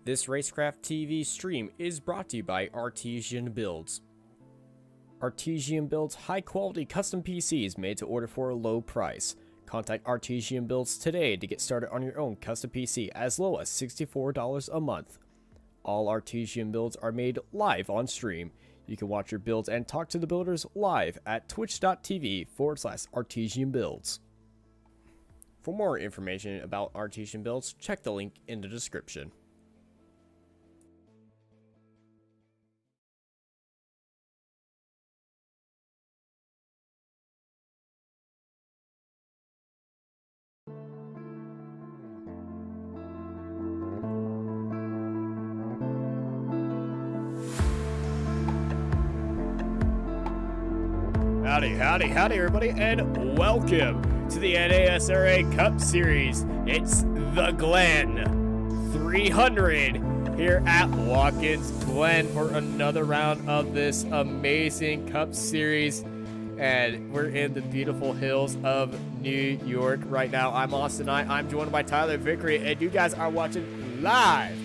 This Racecraft TV stream is brought to you by Artesian Builds. Artesian builds high-quality custom PCs made to order for a low price. Contact Artesian Builds today to get started on your own custom PC as low as $64 a month. All Artesian builds are made live on stream. You can watch your builds and talk to the builders live at twitch.tv/Artesian Builds. For more information about Artesian Builds, check the link in the description. Howdy, everybody, and welcome to the NASRA Cup Series. It's the Glen 300 here at Watkins Glen for another round of this amazing Cup Series. And we're in the beautiful hills of New York right now. I'm Austin Knight. I'm joined by Tyler Vickery, and you guys are watching live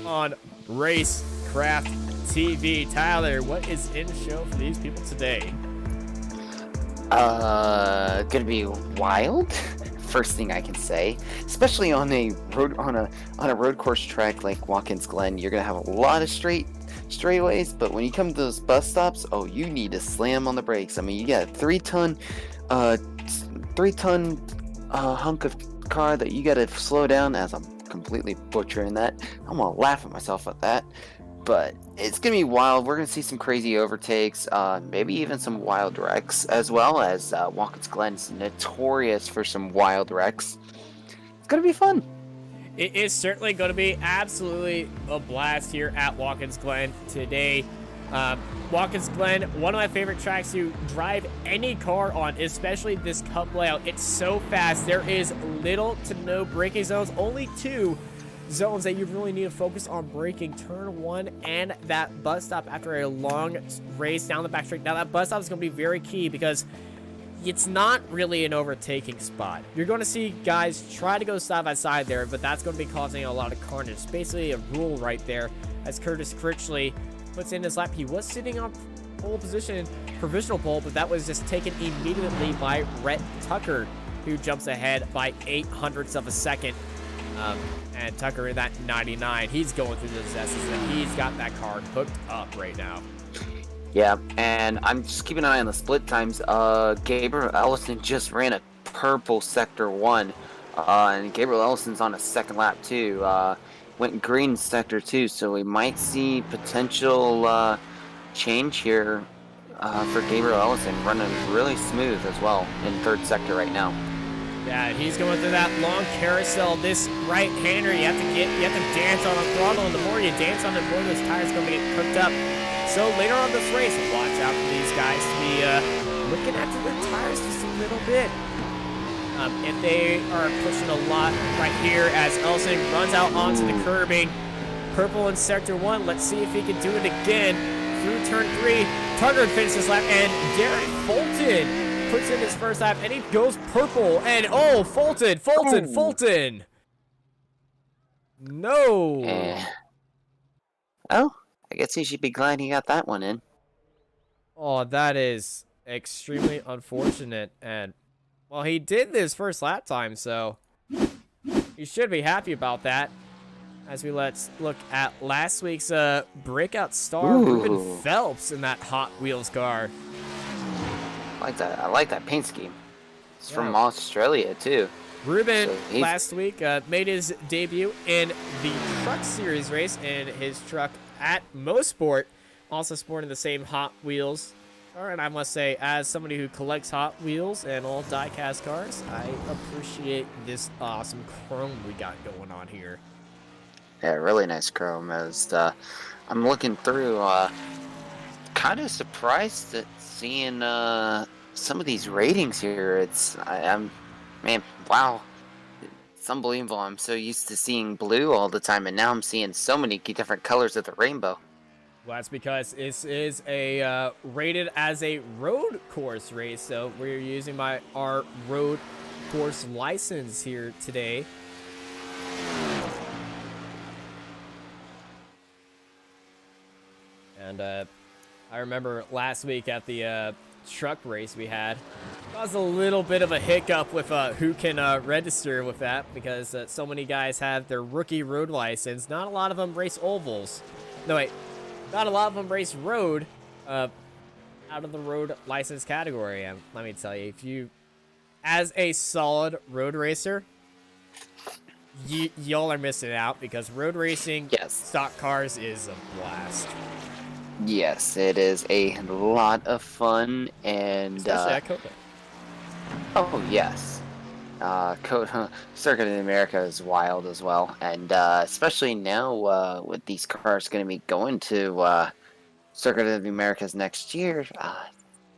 on Racecraft TV. Tyler, what is in the show for these people today? Gonna be wild. First thing I can say, especially on a road course track like Watkins Glen, you're gonna have a lot of straightaways. But when you come to those bus stops, oh, you need to slam on the brakes. I mean, you got a 3-ton hunk of car that you gotta slow down. As I'm completely butchering that, I'm gonna laugh at myself at that. But it's going to be wild. We're going to see some crazy overtakes, maybe even some wild wrecks, as well as Watkins Glen's notorious for some wild wrecks. It's going to be fun. It is certainly going to be absolutely a blast here at Watkins Glen today. Watkins Glen, one of my favorite tracks to drive any car on, especially this cup layout. It's so fast. There is little to no braking zones, only 2 zones that you really need to focus on braking: turn 1 and that bus stop after a long race down the back straight. Now that bus stop is going to be very key because it's not really an overtaking spot. You're going to see guys try to go side by side there, but that's going to be causing a lot of carnage. It's basically a rule right there as Curtis Critchley puts in his lap. He was sitting on pole position, provisional pole, but that was just taken immediately by Rhett Tucker, who jumps ahead by 0.08 of a second. And Tucker in that 99, he's going through the S's, and he's got that car hooked up right now. Yeah, and I'm just keeping an eye on the split times. Gabriel Ellison just ran a purple Sector 1, and Gabriel Ellison's on a second lap too. Went green Sector 2, so we might see potential change here for Gabriel Ellison, running really smooth as well in third sector right now. Yeah, he's going through that long carousel. This right-hander, you have to dance on a throttle, and the more you dance on it, the more those tires are going to get cooked up. So later on this race, watch out for these guys to be looking after their tires just a little bit. And they are pushing a lot right here as Ellison runs out onto the curbing. Purple in Sector 1. Let's see if he can do it again. Through turn 3, Tucker finishes lap, and Derek Fulton puts in his first lap, and he goes purple, and oh, Fulton. No. Oh, I guess he should be glad he got that one in. Oh, that is extremely unfortunate, and well, he did this first lap time, so he should be happy about that. As let's look at last week's breakout star, Ruben Phelps in that Hot Wheels car. I like that paint scheme. It's from Australia too. Ruben last week made his debut in the Truck Series race in his truck at Mosport, also sporting the same Hot Wheels car. And I must say, as somebody who collects Hot Wheels and all die-cast cars, I appreciate this awesome chrome we got going on here. Yeah, really nice chrome. As I'm looking through, kind of surprised at seeing some of these ratings here. Man, wow, it's unbelievable. I'm so used to seeing blue all the time, and now I'm seeing so many different colors of the rainbow. Well, that's because this is a rated as a road course race, so we're using our road course license here today. And I remember last week at the truck race we had, caused a little bit of a hiccup with who can register with that, because so many guys have their rookie road license. Not a lot of them race ovals. No, wait. Not a lot of them race road out of the road license category. And let me tell you, if you, as a solid road racer, y'all are missing out, because road racing, Yes. stock cars is a blast. Yes, it is a lot of fun, and Especially at Copa. oh yes, Circuit of America is wild as well, and especially now with these cars going to be going to Circuit of the Americas next year,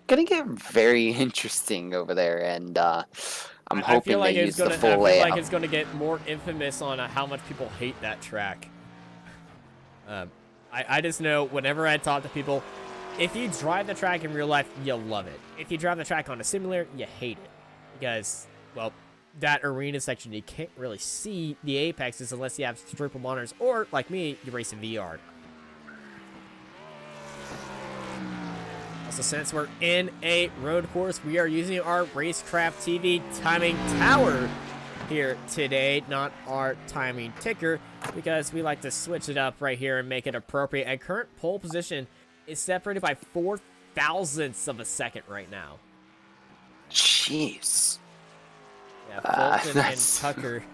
gonna get very interesting over there, and I'm hoping they use the full layout. I feel like it's gonna get more infamous on how much people hate that track. I just know whenever I talk to people, if you drive the track in real life, you'll love it. If you drive the track on a simulator, you hate it, because, well, that arena section, you can't really see the apexes unless you have triple monitors, or like me, you race in VR. So since we're in a road course, we are using our Racecraft TV timing tower here today, not our timing ticker, because we like to switch it up right here and make it appropriate. And current pole position is separated by 4 thousandths of a second right now. Jeez. Yeah, Fulton and Tucker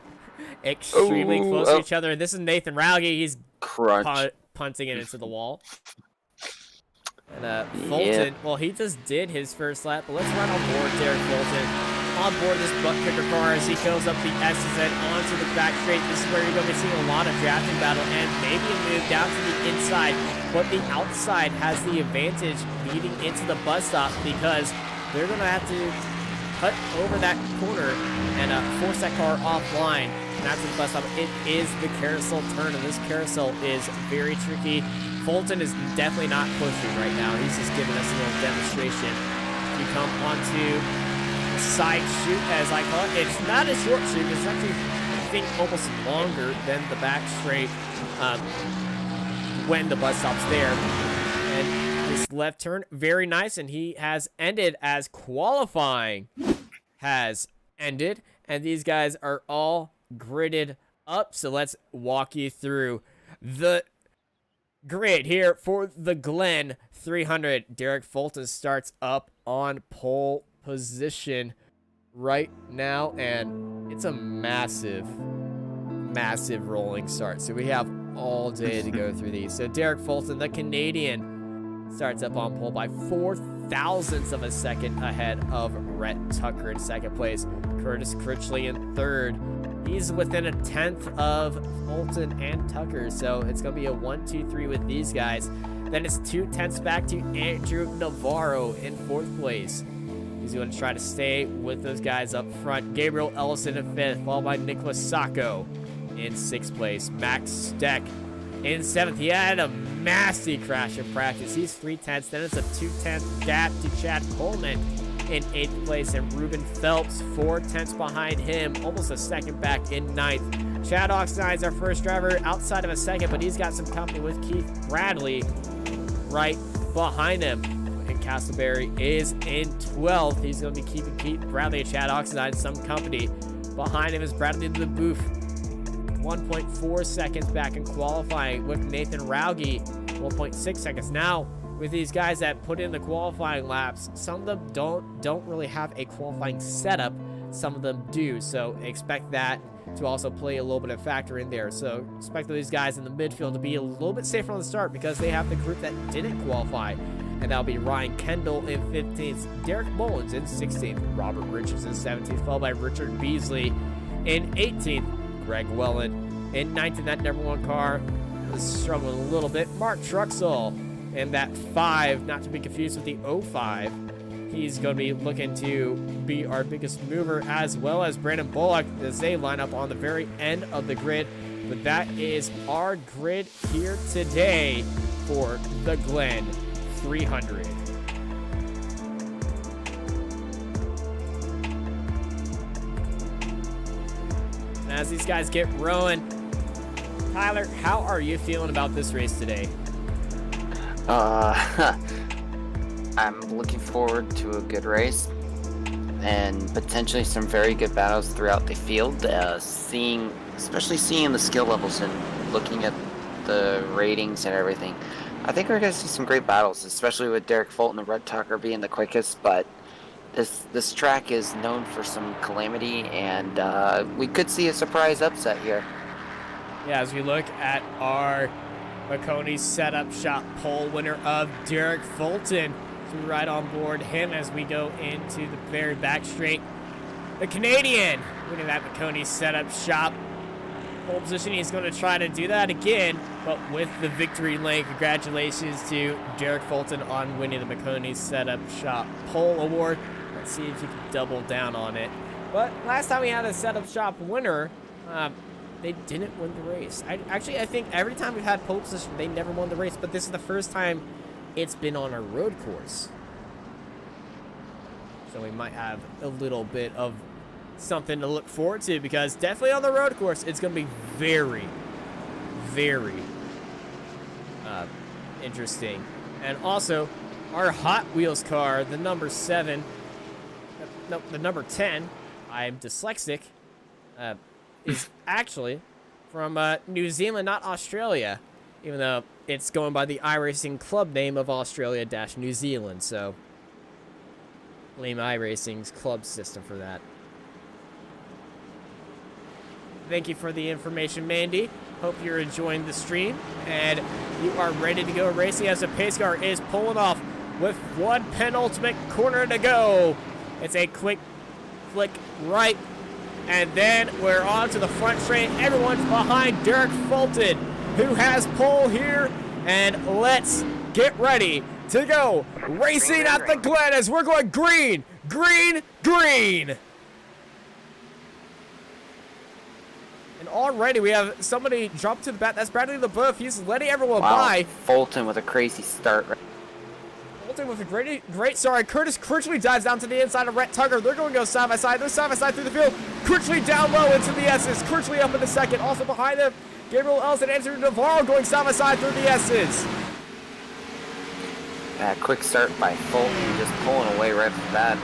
extremely close to each other. And this is Nathan Rauge. He's punting it into the wall. And Fulton, well, he just did his first lap, but let's run on board Derek Fulton. On board this butt kicker car as he fills up the S's and onto the back straight. This is where you're going to be seeing a lot of drafting battle and maybe a move down to the inside, but the outside has the advantage leading into the bus stop, because they're going to have to cut over that corner and force that car offline. And after the bus stop, it is the carousel turn, and this carousel is very tricky. Fulton is definitely not pushing right now. He's just giving us a little demonstration. We come onto side shoot, as I call it. It's not a short shoot. It's actually, I think, almost longer than the back straight when the bus stop's there. And this left turn, very nice, and he has ended as qualifying has ended. And these guys are all gridded up, so let's walk you through the grid here for the Glen 300. Derek Fulton starts up on pole position right now, and it's a massive rolling start, so we have all day to go through these. So Derek Fulton, the Canadian, starts up on pole by 4 thousandths of a second ahead of Rhett Tucker in second place. Curtis Critchley in third. He's within a 1/10 of Fulton and Tucker, so it's going to be a 1-2-3 with these guys. Then it's 2/10 back to Andrew Navarro in fourth place. He's going to try to stay with those guys up front. Gabriel Ellison in fifth, followed by Nicholas Sacco in sixth place. Max Steck in seventh. He had a nasty crash in practice. He's 3/10. Then it's a 2/10 gap to Chad Coleman in eighth place, and Ruben Phelps 4/10 behind him, almost a second back in ninth. Chad Oxnine's our first driver outside of a second, but he's got some company with Keith Bradley right behind him. And Castleberry is in 12th. He's going to be keeping Keith Bradley and Chad Oxnine some company. Behind him is Bradley to the booth. 1.4 seconds back in qualifying with Nathan Rauge. 1.6 seconds. Now, with these guys that put in the qualifying laps, some of them don't really have a qualifying setup. Some of them do, so expect that to also play a little bit of factor in there. So expect these guys in the midfield to be a little bit safer on the start, because they have the group that didn't qualify, and that'll be Ryan Kendall in 15th, Derek Mullins in 16th, Robert Richards in 17th, followed by Richard Beasley in 18th, Greg Welland in 19th. That number one car was struggling a little bit. Mark Truxell in that 5, not to be confused with the 05. He's going to be looking to be our biggest mover, as well as Brandon Bullock as they line up on the very end of the grid. But that is our grid here today for the Glen 300. And as these guys get rolling, Tyler, how are you feeling about this race today? I'm looking forward to a good race and potentially some very good battles throughout the field. Especially seeing the skill levels and looking at the ratings and everything. I think we're going to see some great battles, especially with Derek Fulton and Red Tucker being the quickest. But this track is known for some calamity, and we could see a surprise upset here. Yeah, as we look at our Marconi setup shot pole winner of Derek Fulton, to ride on board him as we go into the very back straight. The Canadian winning that Marconi setup shop pole position. He's going to try to do that again, but with the victory lane. Congratulations to Derek Fulton on winning the Marconi setup shop pole award. Let's see if he can double down on it. But last time we had a setup shop winner, they didn't win the race. I think every time we've had pole position, they never won the race, but this is the first time it's been on a road course. So we might have a little bit of something to look forward to, because definitely on the road course, it's going to be very, very interesting. And also, our Hot Wheels car, the number 7, no, the number 10, I'm dyslexic, is actually from New Zealand, not Australia, even though it's going by the iRacing club name of Australia-New Zealand, so blame iRacing's club system for that. Thank you for the information, Mandy. Hope you're enjoying the stream, and you are ready to go racing as the pace car is pulling off with one penultimate corner to go. It's a quick flick right, and then we're on to the front straight. Everyone's behind Derek Fulton, who has pole here, and let's get ready to go racing at the Glen as we're going green, green, green. And already we have somebody jump to the bat. That's Bradley LeBeouf. He's letting everyone by. Fulton with a crazy start. Fulton with a great start. Curtis Critchley dives down to the inside of Rhett Tucker. They're going to go side by side. They're side by side through the field. Critchley down low into the S's. Critchley up in the second. Also behind them, Gabriel Ellison and Andrew Navarro going side by side through the S's. Quick start by Fulton, just pulling away right from that.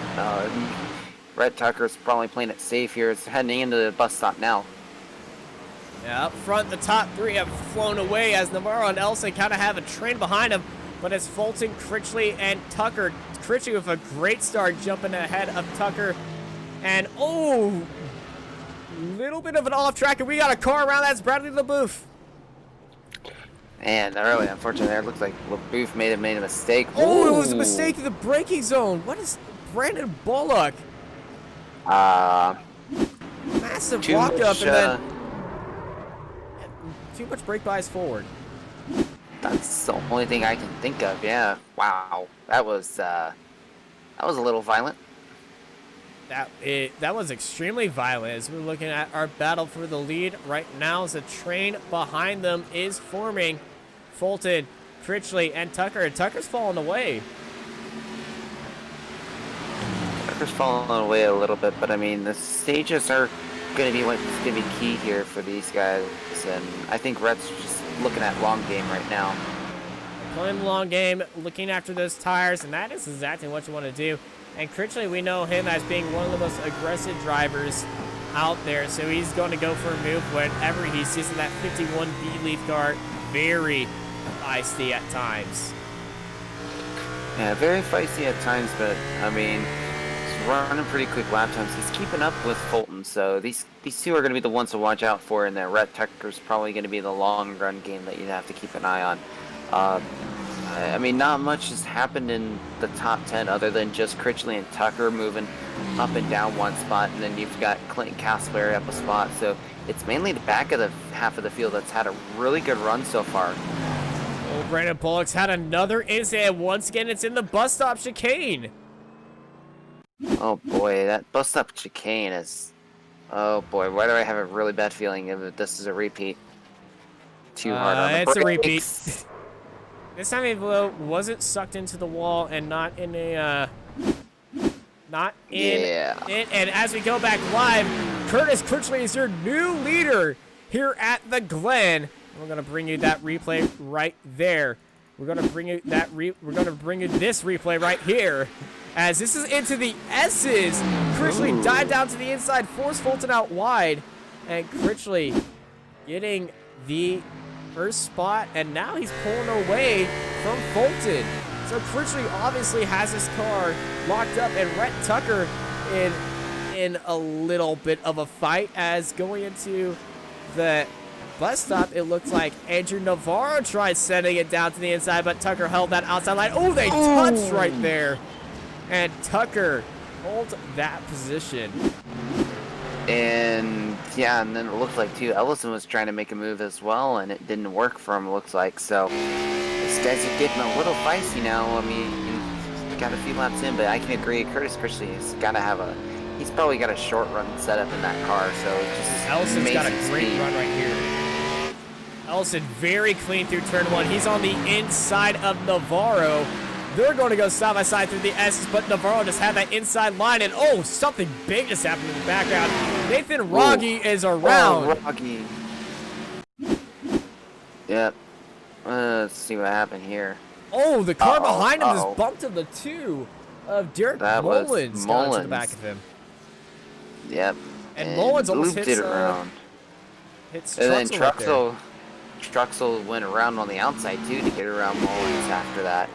Rhett Tucker's probably playing it safe here. It's heading into the bus stop now. Yeah, up front, the top three have flown away as Navarro and Ellison kind of have a train behind them. But it's Fulton, Critchley, and Tucker. Critchley with a great start, jumping ahead of Tucker. And, oh, little bit of an off track, and we got a car around. That's Bradley LeBeouf. And early, unfortunately, it looks like LeBeouf made a mistake. Oh, it was a mistake in the braking zone. What is Brandon Bullock? Massive walk up, and then too much brake bias forward. That's the only thing I can think of. Yeah. Wow. That was a little violent. That was extremely violent as we're looking at our battle for the lead right now as a train behind them is forming. Fulton, Critchley, and Tucker. And Tucker's falling away. Tucker's falling away a little bit, but I mean, the stages are going to be what's going to be key here for these guys. And I think Rhett's just looking at long game right now. Playing the long game, looking after those tires, and that is exactly what you want to do. And Critchley, we know him as being one of the most aggressive drivers out there, so he's going to go for a move whenever he sees that 51B Leaf car. Very feisty at times. Yeah, very feisty at times, but I mean, he's running pretty quick lap times. He's keeping up with Fulton, so these two are going to be the ones to watch out for, and that Rhett Tucker's probably going to be the long run game that you have to keep an eye on. I mean, not much has happened in the top 10 other than just Critchley and Tucker moving up and down one spot, and then you've got Clinton Castleberry up a spot. So it's mainly the back of the half of the field that's had a really good run so far. Oh, Brandon Bullock's had another incident. Once again, it's in the bus stop chicane. Oh boy, that bus stop chicane is... Oh boy, why do I have a really bad feeling if this is a repeat? Too hard on the brakes. It's a repeat. This time it wasn't sucked into the wall and not in a, it. And as we go back live, Curtis Critchley is your new leader here at the Glen. We're going to bring you that replay right there We're gonna bring you this replay right here, as this is into the S's. Critchley dive down to the inside, force Fulton out wide, and Critchley getting the first spot, and now he's pulling away from Fulton. So Critchley obviously has his car locked up, and Rhett Tucker in a little bit of a fight, as going into the bus stop, it looks like Andrew Navarro tried sending it down to the inside, but Tucker held that outside line. Oh, they touched right there, and Tucker holds that position. And yeah, and then it looks like too, Ellison was trying to make a move as well, and it didn't work for him, it looks like. So these guys are getting a little feisty now. I mean, we got a few laps in, but I can agree, Curtis Critchley has got to have he's probably got a short run set up in that car, so just Ellison's got a great speed. run right here. Ellison very clean through turn one. He's on the inside of Navarro. They're going to go side by side through the S's, but Navarro just had that inside line, and oh, something big just happened in the background. Nathan Rogge is around. Oh, Rogge. Yep. Let's see what happened here. Oh, the car behind him just bumped to the two of Derek Mullins got into the back of him. Yep. And Mullins almost hits it around. Hits and then Truxell Truxell went around on the outside too to get around Mullins after that.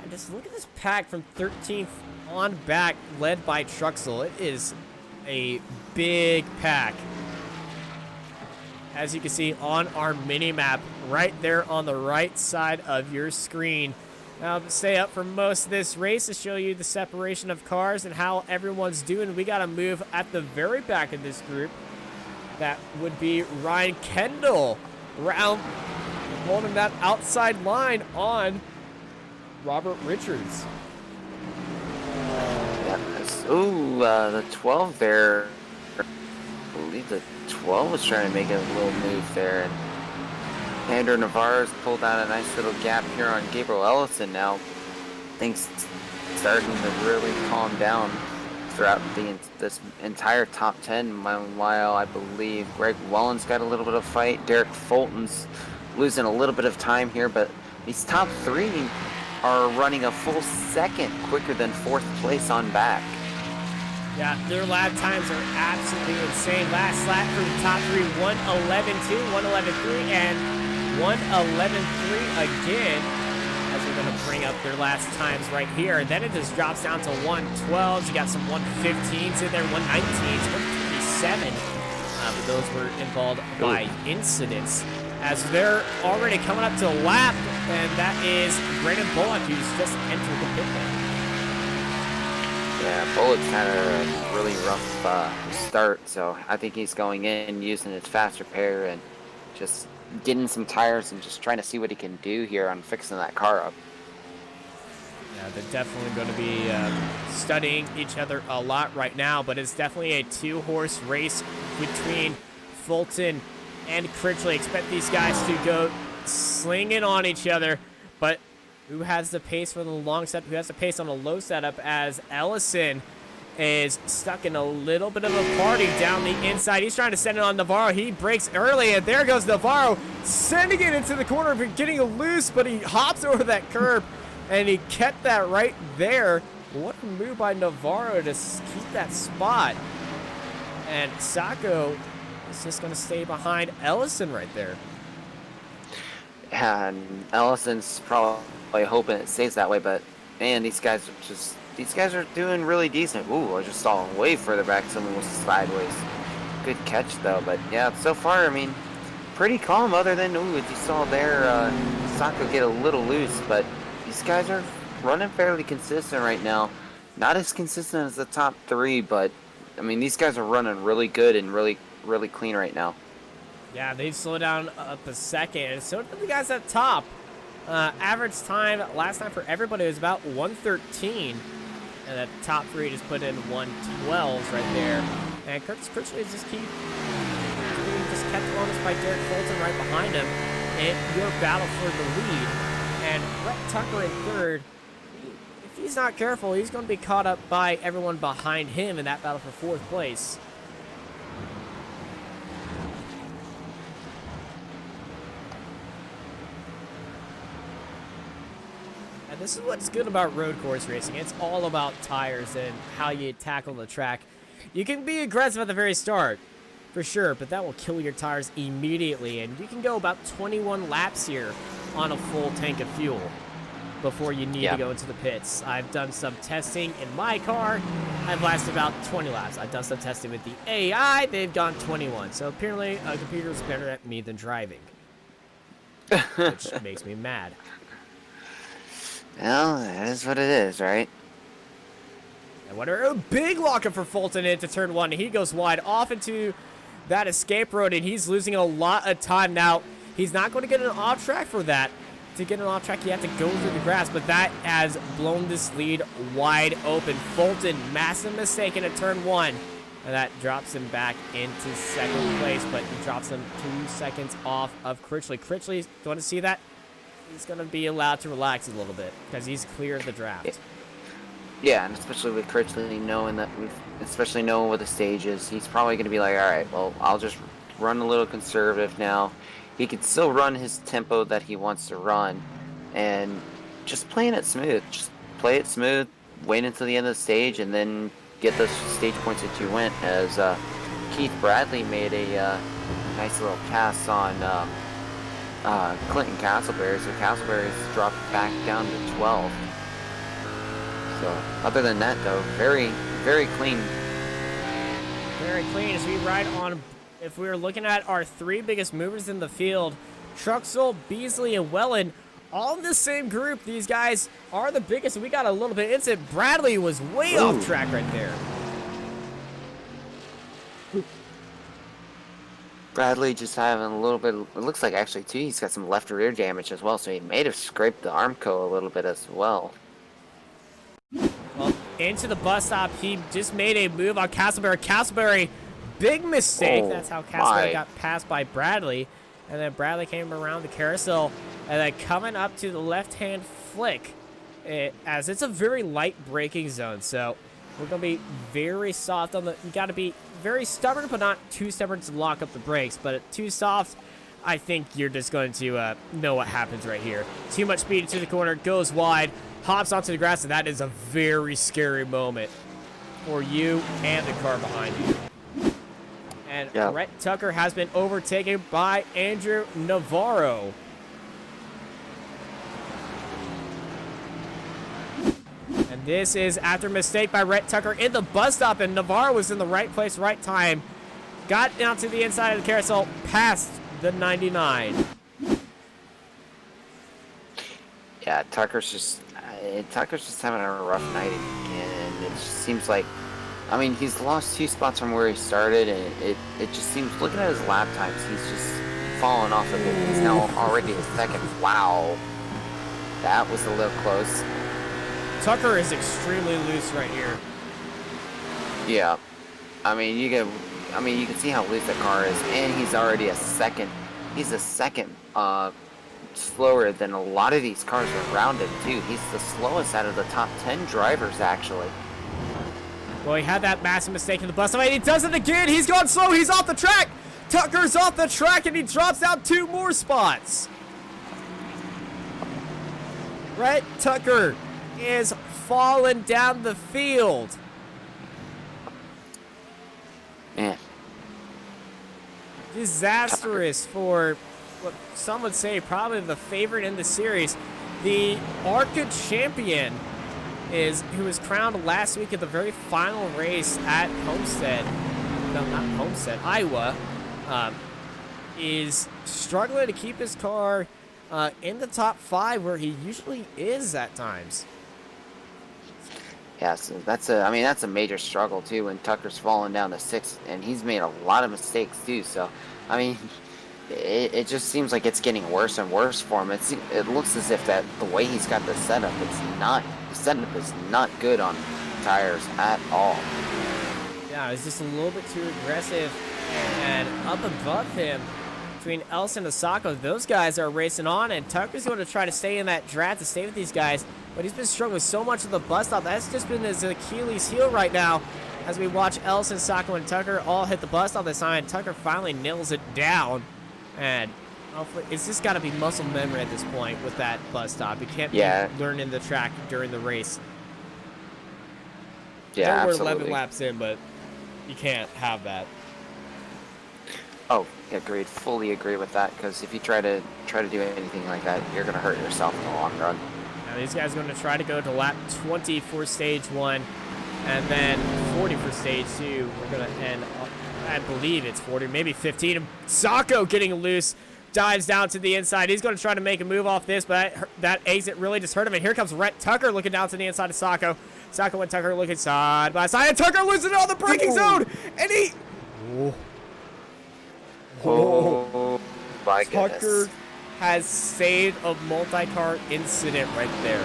And just look at this pack from 13th on back, led by Truxell. It is a big pack, as you can see on our mini map right there on the right side of your screen. Now, stay up for most of this race to show you the separation of cars and how everyone's doing. We got to move at the very back of this group. That would be Ryan Kendall around, holding that outside line on Robert Richards. The 12 there. I believe the 12 was trying to make a little move there. And Andrew Navarro's pulled out a nice little gap here on Gabriel Ellison now. Things starting to really calm down throughout this entire top 10. While I believe Greg Wellen's got a little bit of fight. Derek Fulton's losing a little bit of time here, but these top three are running a full second quicker than fourth place on back. Yeah, their lap times are absolutely insane. Last lap for the top three, 1:11.2, 1:11.3, and 1:11.3 again, as we're going to bring up their last times right here. And then it just drops down to 1:12s. You got some 1:15s in there, 1:19s, 1:37. But those were involved by incidents, as they're already coming up to a lap, and that is Brandon Bullock, who's just entered the pit lane. Yeah, Bullock's had a really rough start, so I think he's going in using his fast repair and just getting some tires and just trying to see what he can do here on fixing that car up. Yeah, they're definitely going to be studying each other a lot right now, but it's definitely a two-horse race between Fulton and Critchley. Expect these guys to go slinging on each other, but who has the pace for the long setup, who has the pace on the low setup, as Ellison is stuck in a little bit of a party down the inside. He's trying to send it on Navarro. He breaks early, and there goes Navarro, sending it into the corner, getting loose, but he hops over that curb, and he kept that right there. What a move by Navarro to keep that spot. And Sacco is just going to stay behind Ellison right there. Yeah, and Ellison's probably hoping it stays that way, but man, these guys are doing really decent. Ooh, I just saw way further back, someone was sideways. Good catch though, but yeah, so far, I mean, pretty calm, other than, ooh, as you saw there, Sacco get a little loose, but these guys are running fairly consistent right now. Not as consistent as the top three, but I mean, these guys are running really good and really, really clean right now. Yeah, they've slowed down up a second, and so did the guys at top. Average time last time for everybody was about 1:13, and the top three just put in 1:12s right there. And Curtis Critchley just kept on us by Derek Fulton right behind him in your battle for the lead. And Rhett Tucker in third. If he's not careful, he's going to be caught up by everyone behind him in that battle for fourth place. And this is what's good about road course racing. It's all about tires and how you tackle the track. You can be aggressive at the very start, for sure, but that will kill your tires immediately. And you can go about 21 laps here on a full tank of fuel before you need to go into the pits. I've done some testing in my car. I've lasted about 20 laps. I've done some testing with the AI. They've gone 21. So apparently a computer is better at me than driving, which makes me mad. Well, that is what it is, right? And what a big lockup for Fulton into turn 1. He goes wide off into that escape road, and he's losing a lot of time. Now, he's not going to get an off track for that. To get an off track, you have to go through the grass, but that has blown this lead wide open. Fulton, massive mistake into turn 1, and that drops him back into second place, but he drops him 2 seconds off of Critchley. Critchley, do you want to see that? He's going to be allowed to relax a little bit because he's clear of the draft. Yeah, and especially with Critchley knowing especially knowing what the stage is, he's probably going to be like, all right, well, I'll just run a little conservative now. He can still run his tempo that he wants to run, and just playing it smooth. Just play it smooth, wait until the end of the stage, and then get those stage points that you went. As Keith Bradley made a nice little pass on Clinton Castleberry, so Castleberry's dropped back down to 12th. So other than that, though, very, very clean. Very clean as we ride on. If we were looking at our 3 biggest movers in the field, Truxell, Beasley, and Wellen, all in the same group. These guys are the biggest. We got a little bit into it. Bradley was way off track right there. Bradley just having a little bit, it looks like actually too, he's got some left rear damage as well, so he may have scraped the Armco a little bit as well. Well, into the bus stop, he just made a move on Castleberry. Castleberry, big mistake. That's how Castleberry got passed by Bradley. And then Bradley came around the carousel, and then coming up to the left-hand flick, as it's a very light braking zone, so we're going to be very soft on the, you got to be very stubborn, but not too stubborn to lock up the brakes, but too soft, I think you're just going to know what happens right here. Too much speed into the corner, goes wide, hops onto the grass, and that is a very scary moment for you and the car behind you. And Rhett Tucker has been overtaken by Andrew Navarro. And this is after a mistake by Rhett Tucker in the bus stop, and Navarro was in the right place, right time. Got down to the inside of the carousel, past the 99. Yeah, Tucker's just having a rough night again, and it just seems like, I mean, he's lost 2 spots from where he started, and it just seems, looking at his lap times, he's just fallen off a bit. He's now already a second. Wow. That was a little close. Tucker is extremely loose right here. Yeah. I mean, you can see how loose that car is, and he's already a second. He's a second slower than a lot of these cars around him, too. He's the slowest out of the top 10 drivers, actually. Well, he had that massive mistake in the bus stop, and he does it again. He's gone slow. He's off the track. Tucker's off the track, and he drops out 2 more spots. Rhett Tucker is falling down the field. Man. Disastrous for what some would say probably the favorite in the series. The ARCA champion who was crowned last week at the very final race at Homestead. No, not Homestead, Iowa. Is struggling to keep his car in the top 5 where he usually is at times. Yeah, so that's a major struggle too when Tucker's fallen down to 6th, and he's made a lot of mistakes too. So, I mean, it just seems like it's getting worse and worse for him. It looks as if that the way he's got the setup, the setup is not good on tires at all. Yeah, it's just a little bit too aggressive, and up above him, between Elson and Asako, those guys are racing on, and Tucker's going to try to stay in that draft to stay with these guys, but he's been struggling so much with the bus stop. That's just been his Achilles heel right now as we watch Elson, Sako, and Tucker all hit the bus stop this time. Tucker finally nails it down, and Hopefully, it's just got to be muscle memory at this point with that bus stop. You can't be learning the track during the race. Yeah, we're absolutely. 11 laps in, but you can't have that. Oh, agreed. Fully agree with that. Because if you try to do anything like that, you're gonna hurt yourself in the long run. Now these guys are going to try to go to lap 20 for stage 1, and then 40 for stage 2. We're going to end up, I believe it's 40, maybe 15. Sacco getting loose, dives down to the inside. He's going to try to make a move off this, but that exit really just hurt him. And here comes Rhett Tucker looking down to the inside of Sacco. Sacco and Tucker looking side by side, and Tucker losing it on the braking zone, and he... Oh my Tucker goodness. has saved a multi-car incident right there.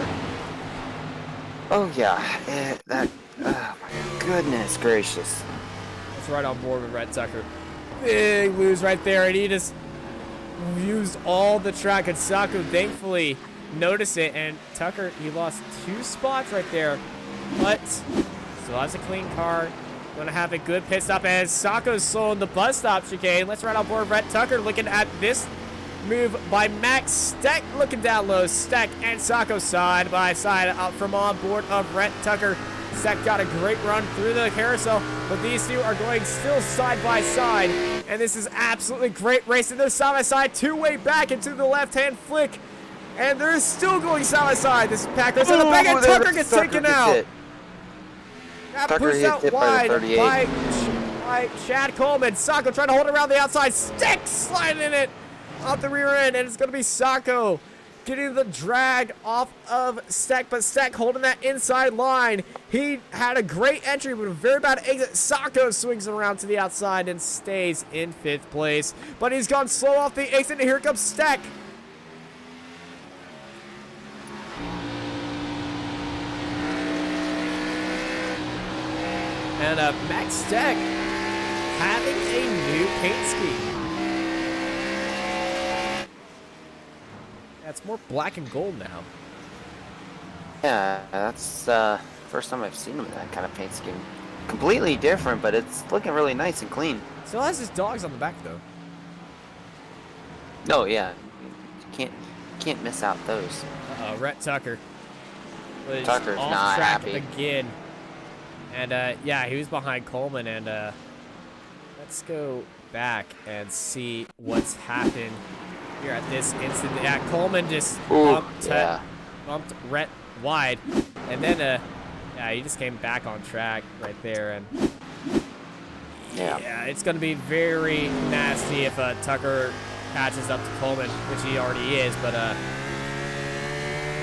Oh yeah, oh my goodness gracious. That's right on board with Rhett Tucker. Big lose right there, and he just used all the track, and Sacco thankfully noticed it, and Tucker, he lost 2 spots right there, but still has a clean car. Gonna have a good pit stop as Sacco's slowing the bus stop chicane. Let's ride on board Rhett Tucker looking at this move by Max Steck, looking down low. Steck and Sacco side by side out from on board of Rhett Tucker. Steck got a great run through the carousel, but these two are going still side by side, and this is absolutely great racing. They're side by side, two-way back into the left-hand flick, and they're still going side by side. This is pack race, and the back end Tucker gets taken out. Hit. That Tucker pushed out hit wide by the 38. by Chad Coleman. Sacco trying to hold it around the outside. Steck sliding in it off the rear end, and it's going to be Sacco getting the drag off of Steck, but Steck holding that inside line. He had a great entry, but a very bad exit. Sacco swings around to the outside and stays in 5th place, but he's gone slow off the exit, and here comes Steck. And Max Steck having a new paint scheme. Yeah, it's more black and gold now. Yeah, that's first time I've seen him in that kind of paint scheme. Completely different, but it's looking really nice and clean. Still has his dogs on the back though. Oh yeah, you can't miss out those. Rhett Tucker was Tucker's off not track happy again. And yeah, he was behind Coleman, and let's go back and see what's happened here at this instant. Yeah, Coleman just bumped Rhett wide, and then yeah, he just came back on track right there, and yeah, it's gonna be very nasty if Tucker catches up to Coleman, which he already is, but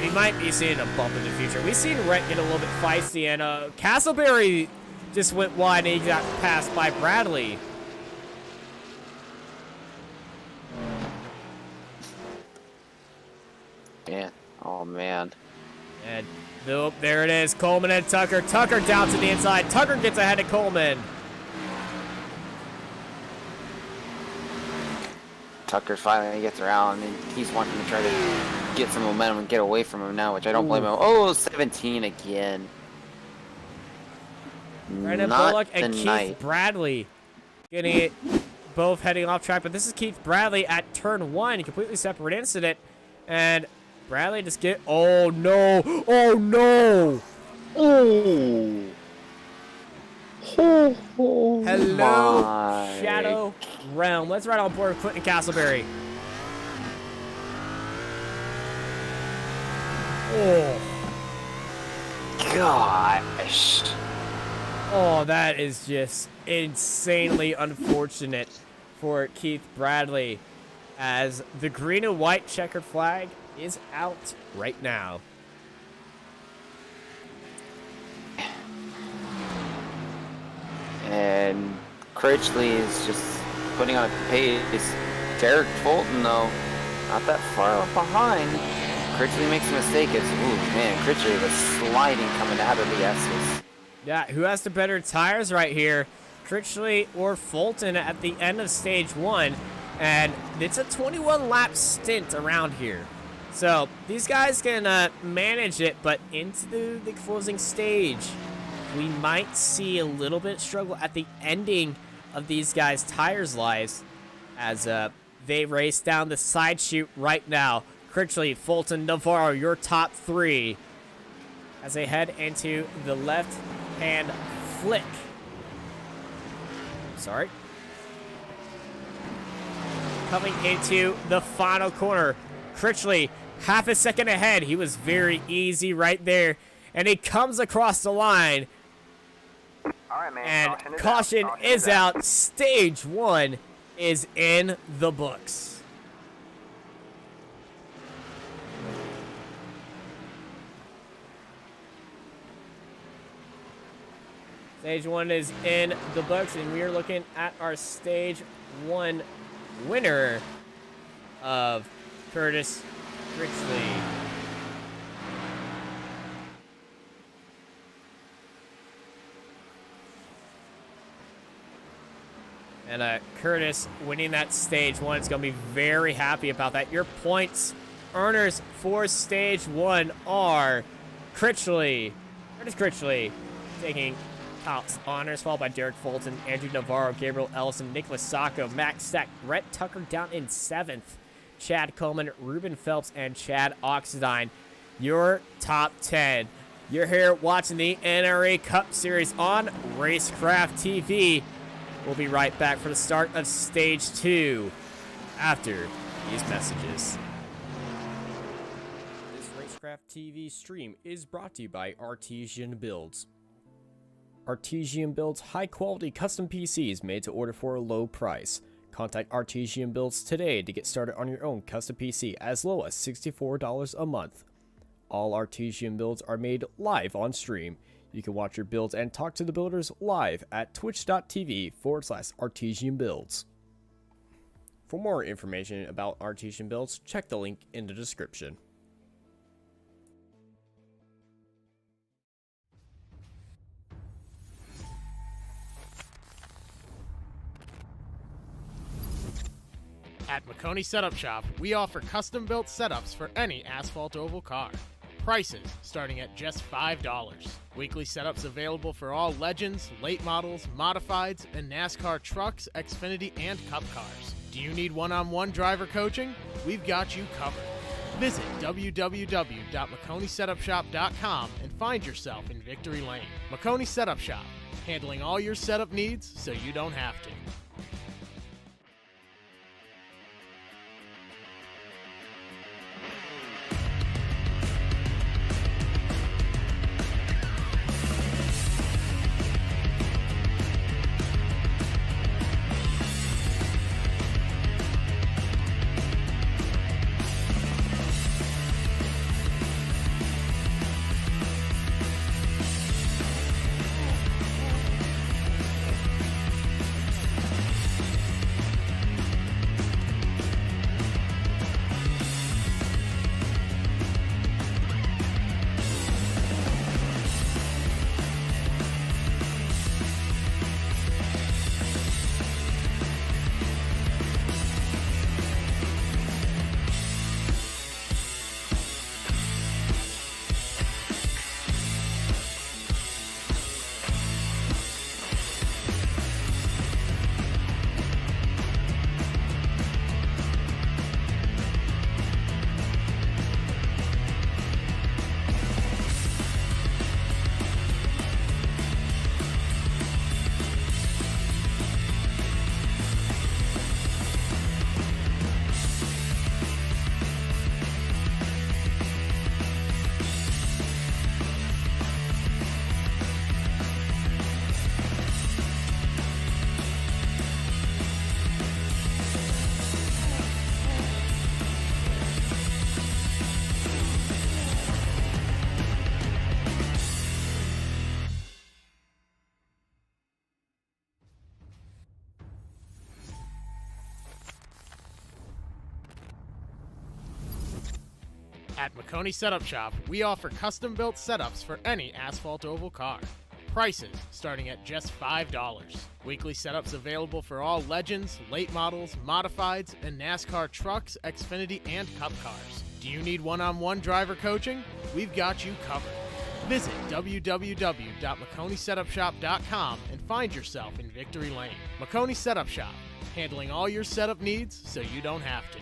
we might be seeing a bump in the future. We've seen Rhett get a little bit feisty, and Castleberry just went wide, and he got passed by Bradley. Yeah. Oh man. And nope, there it is. Coleman and Tucker. Tucker down to the inside. Tucker gets ahead of Coleman. Tucker finally gets around, and he's wanting to try to get some momentum and get away from him now, which I don't blame him. Oh, 17 again. Brandon Bullock and Keith Bradley getting it, both heading off track, but this is Keith Bradley at turn 1, completely separate incident, and Bradley just get, oh no, oh no, oh. Hello, My. Shadow Realm. Let's ride on board with Clinton Castleberry. Oh. Gosh. Oh, that is just insanely unfortunate for Keith Bradley, as the green and white checkered flag is out right now. And Critchley is just putting on a pace. Derek Fulton, though, not that far behind. Critchley makes a mistake. It's, ooh, man, Critchley was sliding coming out of the S's. Yeah, who has the better tires right here? Critchley or Fulton at the end of stage 1. And it's a 21-lap stint around here. So these guys can manage it, but into the closing stage, we might see a little bit struggle at the ending of these guys' tires' lives, as They race down the side chute right now. Critchley, Fulton, Navarro, your top three as they head into the left-hand flick. Sorry. Coming into the final corner. Critchley, half a second ahead. He was very easy right there. And he comes across the line. All right, man. And caution is out. Stage 1 is in the books. Stage 1 is in the books, and we are looking at our Stage 1 winner of Curtis Critchley. And Curtis winning that Stage 1 is going to be very happy about that. Your points earners for Stage 1 are Critchley, Curtis Critchley, taking top honors, followed by Derek Fulton, Andrew Navarro, Gabriel Ellison, Nicholas Sacco, Max Stack, Rhett Tucker down in 7th, Chad Coleman, Ruben Phelps, and Chad Oxidine. Your top 10. You're here watching the NRE Cup Series on Racecraft TV. We'll be right back for the start of Stage 2 after these messages. This Racecraft TV stream is brought to you by Artesian Builds. Artesian builds high-quality custom PCs made to order for a low price. Contact Artesian Builds today to get started on your own custom PC as low as $64 a month. All Artesian builds are made live on stream. You can watch your builds and talk to the builders live at twitch.tv/Artesian Builds. For more information about Artesian Builds, check the link in the description. At McConey Setup Shop, we offer custom-built setups for any asphalt oval car. Prices starting at just $5. Weekly setups available for all Legends, late models, modifieds, and NASCAR trucks, Xfinity, and Cup cars. Do you need one-on-one driver coaching? We've got you covered. Visit www.McConeySetupShop.com and find yourself in Victory Lane. McConey Setup Shop, handling all your setup needs so you don't have to. At McConey Setup Shop, we offer custom-built setups for any asphalt oval car. Prices starting at just $5. Weekly setups available for all Legends, late models, modifieds, and NASCAR trucks, Xfinity, and Cup cars. Do you need one-on-one driver coaching? We've got you covered. Visit www.McConeySetupShop.com and find yourself in Victory Lane. McConey Setup Shop, handling all your setup needs so you don't have to.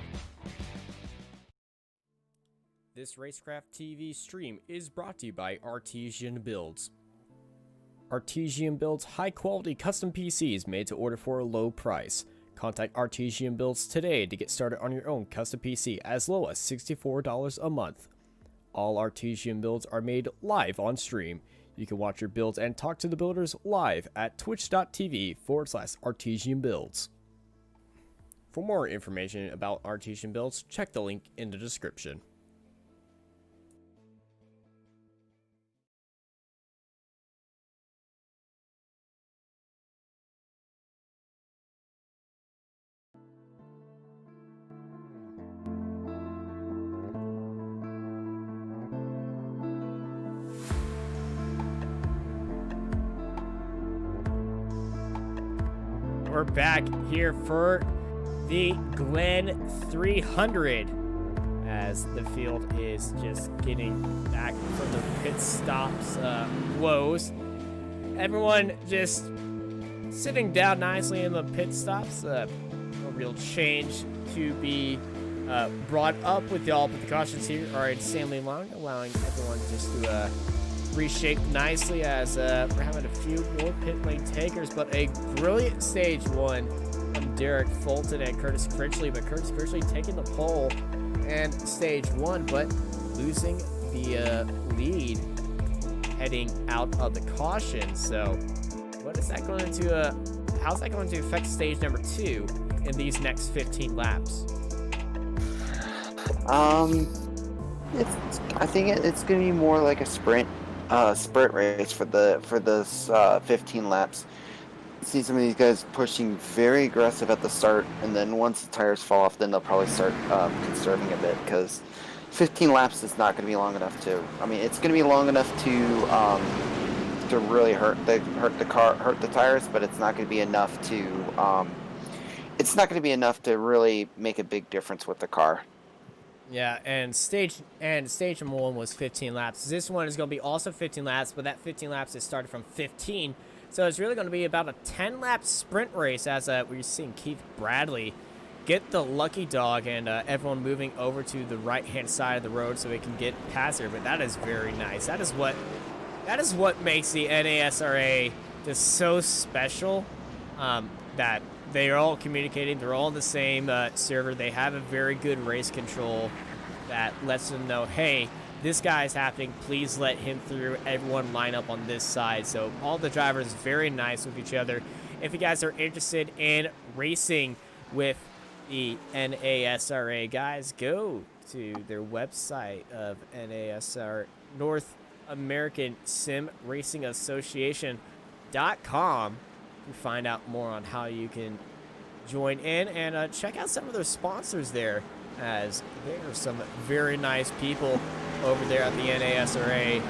This Racecraft TV stream is brought to you by Artesian Builds. Artesian builds high-quality custom PCs made to order for a low price. Contact Artesian Builds today to get started on your own custom PC as low as $64 a month. All Artesian builds are made live on stream. You can watch your builds and talk to the builders live at twitch.tv/Artesian Builds. For more information about Artesian Builds, check the link in the description. We're back here for the Glen 300 as the field is just getting back from the pit stops woes. Everyone just sitting down nicely in the pit stops. No real change to be brought up with y'all, but the cautions here are insanely long, allowing everyone just to reshape nicely as we're having a few more pit lane takers, but a brilliant stage one from Derek Fulton and Curtis Critchley, but Curtis Critchley taking the pole and stage one, but losing the lead heading out of the caution. So what is that going to how's that going to affect stage number 2 in these next 15 laps? I think it's gonna be more like a sprint race for this 15 laps. See some of these guys pushing very aggressive at the start, and then once the tires fall off, then they'll probably start conserving a bit, because 15 laps is not going to be long enough to. I mean, it's going to be long enough to really hurt the tires, but it's not going to be enough to. It's not going to be enough to really make a big difference with the car. Yeah, and stage number 1 was 15 laps. This one is going to be also 15 laps, but that 15 laps is started from 15. So it's really going to be about a 10-lap sprint race as we're seeing Keith Bradley get the lucky dog and everyone moving over to the right-hand side of the road so we can get past her. But that is very nice. That is what makes the NASRA just so special, that they are all communicating. They're all on the same server. They have a very good race control that lets them know, hey, this guy is happening. Please let him through. Everyone line up on this side. So all the drivers very nice with each other. If you guys are interested in racing with the NASRA, guys, go to their website of NASR, North American Sim Racing Association.com. to find out more on how you can join in and check out some of their sponsors there, as there are some very nice people over there at the NASRA.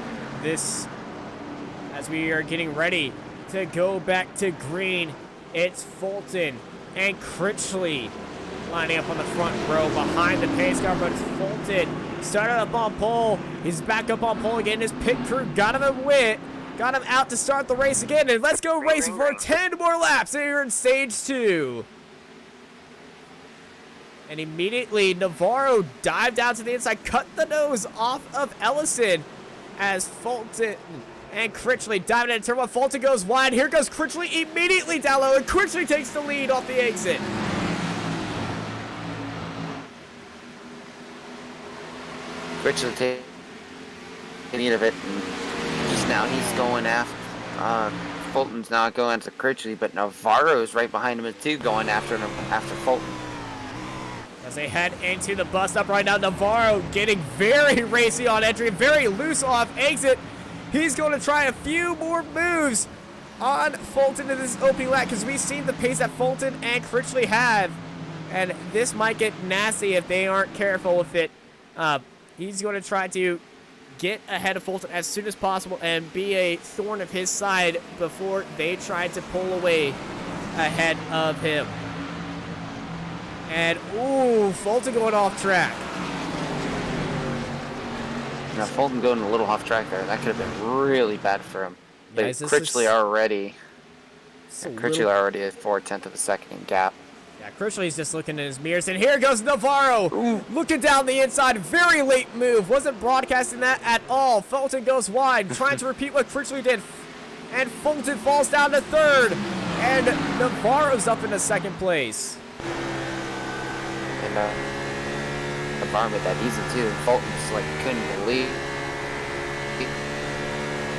This, as we are getting ready to go back to green, it's Fulton and Critchley lining up on the front row behind the pace car, but it's Fulton started up on pole. He's back up on pole again. His pit crew got him a win. Got him out to start the race again, and let's go racing for 10 more laps here in stage 2. And immediately, Navarro dived out to the inside, cut the nose off of Ellison as Fulton and Critchley dived into turn 1. Fulton goes wide. Here goes Critchley immediately down low, and Critchley takes the lead off the exit. Critchley takes the lead of it. Just now he's going after. Fulton's not going after Critchley, but Navarro's right behind him too, going after Fulton. As they head into the bus stop right now, Navarro getting very racy on entry, very loose off exit. He's going to try a few more moves on Fulton in this opening lap, because we've seen the pace that Fulton and Critchley have, and this might get nasty if they aren't careful with it. He's going to try to get ahead of Fulton as soon as possible and be a thorn of his side before they try to pull away ahead of him. And, ooh, Fulton going off track. Now, Fulton going a little off track there. That could have been really bad for him. But Guys, Critchley already a 4/10 of a second in gap. Yeah, Yeah, Crucially's just looking in his mirrors, and here goes Navarro looking down the inside. Very late move. Wasn't broadcasting that at all. Fulton goes wide, trying to repeat what Crucially did. And Fulton falls down to third. And Navarro's up into second place. And Navarro made that easy too. Fulton's like couldn't believe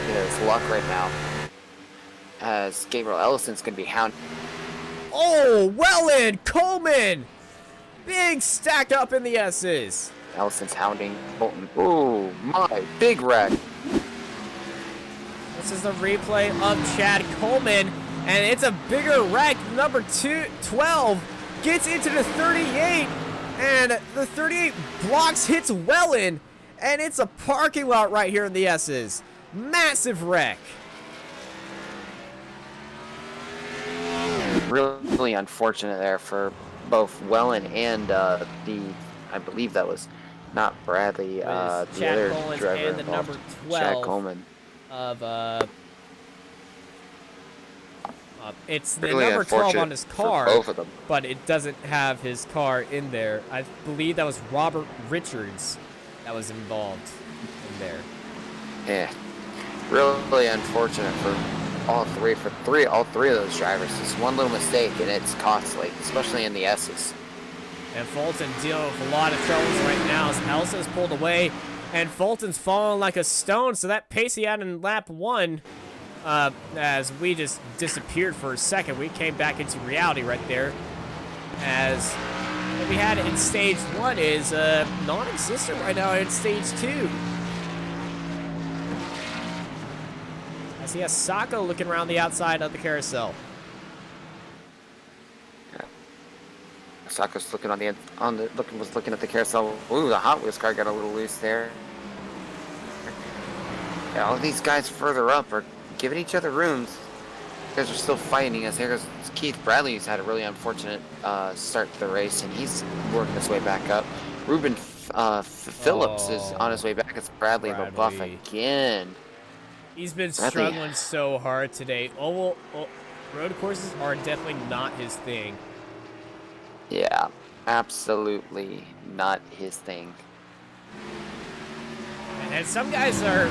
his luck right now. As Gabriel Ellison's gonna be hounded. Oh, Welland, Coleman. Big stack up in the S's. Ellison's hounding Fulton. Ooh, my big wreck. This is the replay of Chad Coleman, and it's a bigger wreck. Number 12 gets into the 38, and the 38 blocks, hits Welland, and it's a parking lot right here in the S's. Massive wreck. Really unfortunate there for both Welland and I believe that was not Bradley, the Chad other Collins driver and the involved. number 12 Chad Coleman. of it's the Really number 12 unfortunate on his for car, both of them. but it doesn't have his car in there. I believe that was Robert Richards that was involved in there. Yeah, really unfortunate for all three of those drivers. Just one little mistake and it's costly, especially in the S's. And Fulton dealing with a lot of troubles right now as Elson's pulled away, and Fulton's falling like a stone. So that pace he had in lap 1, as we just disappeared for a second, we came back into reality right there. As what we had in stage 1 is non-existent right now in stage 2. I see a Sacco looking around the outside of the carousel. Sacco's looking was looking at the carousel. Ooh, the Hot Wheels car got a little loose there. Yeah, all these guys further up are giving each other rooms. You guys are still fighting. As here goes Keith Bradley, who's had a really unfortunate start to the race, and he's working his way back up. Ruben Phillips is on his way back. It's Bradley the buff again. He's been Bradley. struggling so hard today. Road courses are definitely not his thing. Yeah, absolutely not his thing. And some guys are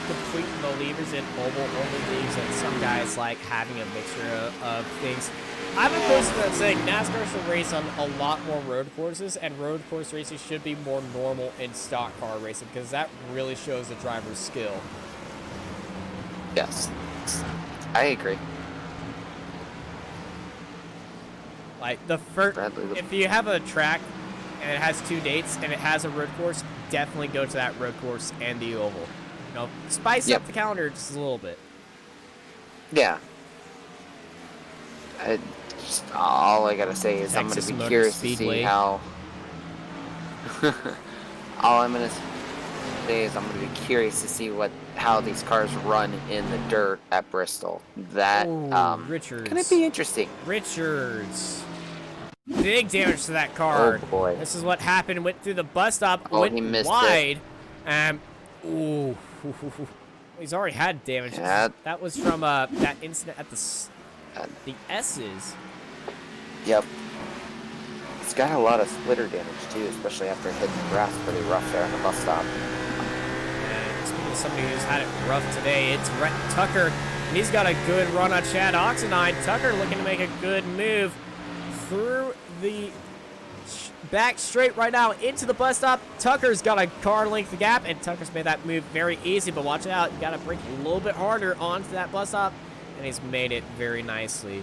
complete believers in oval-only leagues, and some guys like having a mixture of things. I'm a person that's saying NASCAR should race on a lot more road courses, and road course racing should be more normal in stock car racing, because that really shows the driver's skill. Yes, I agree. Like the first, if you have a track and it has 2 dates and it has a road course, definitely go to that road course and the oval. You know, spice up the calendar just a little bit. Yeah. All I gotta say is Texas I'm gonna be Motor curious to Speedway. see how. All I'm gonna say is I'm gonna be curious to see how these cars run in the dirt at Bristol. That Richards. gonna be interesting. Richards. Big damage to that car. Oh boy. This is what happened. Went through the bus stop. Oh, went he missed wide. Ooh. He's already had damage. Yeah. That was from that incident at the S's. Yep. It's got a lot of splitter damage too, especially after hitting the grass pretty rough there on the bus stop. And speaking of somebody who's had it rough today, it's Rhett Tucker. He's got a good run on Chad Oxenine. Tucker looking to make a good move through the back straight right now into the bus stop. Tucker's got a car length gap, and Tucker's made that move very easy, but watch out. You got to brake a little bit harder onto that bus stop, and he's made it very nicely.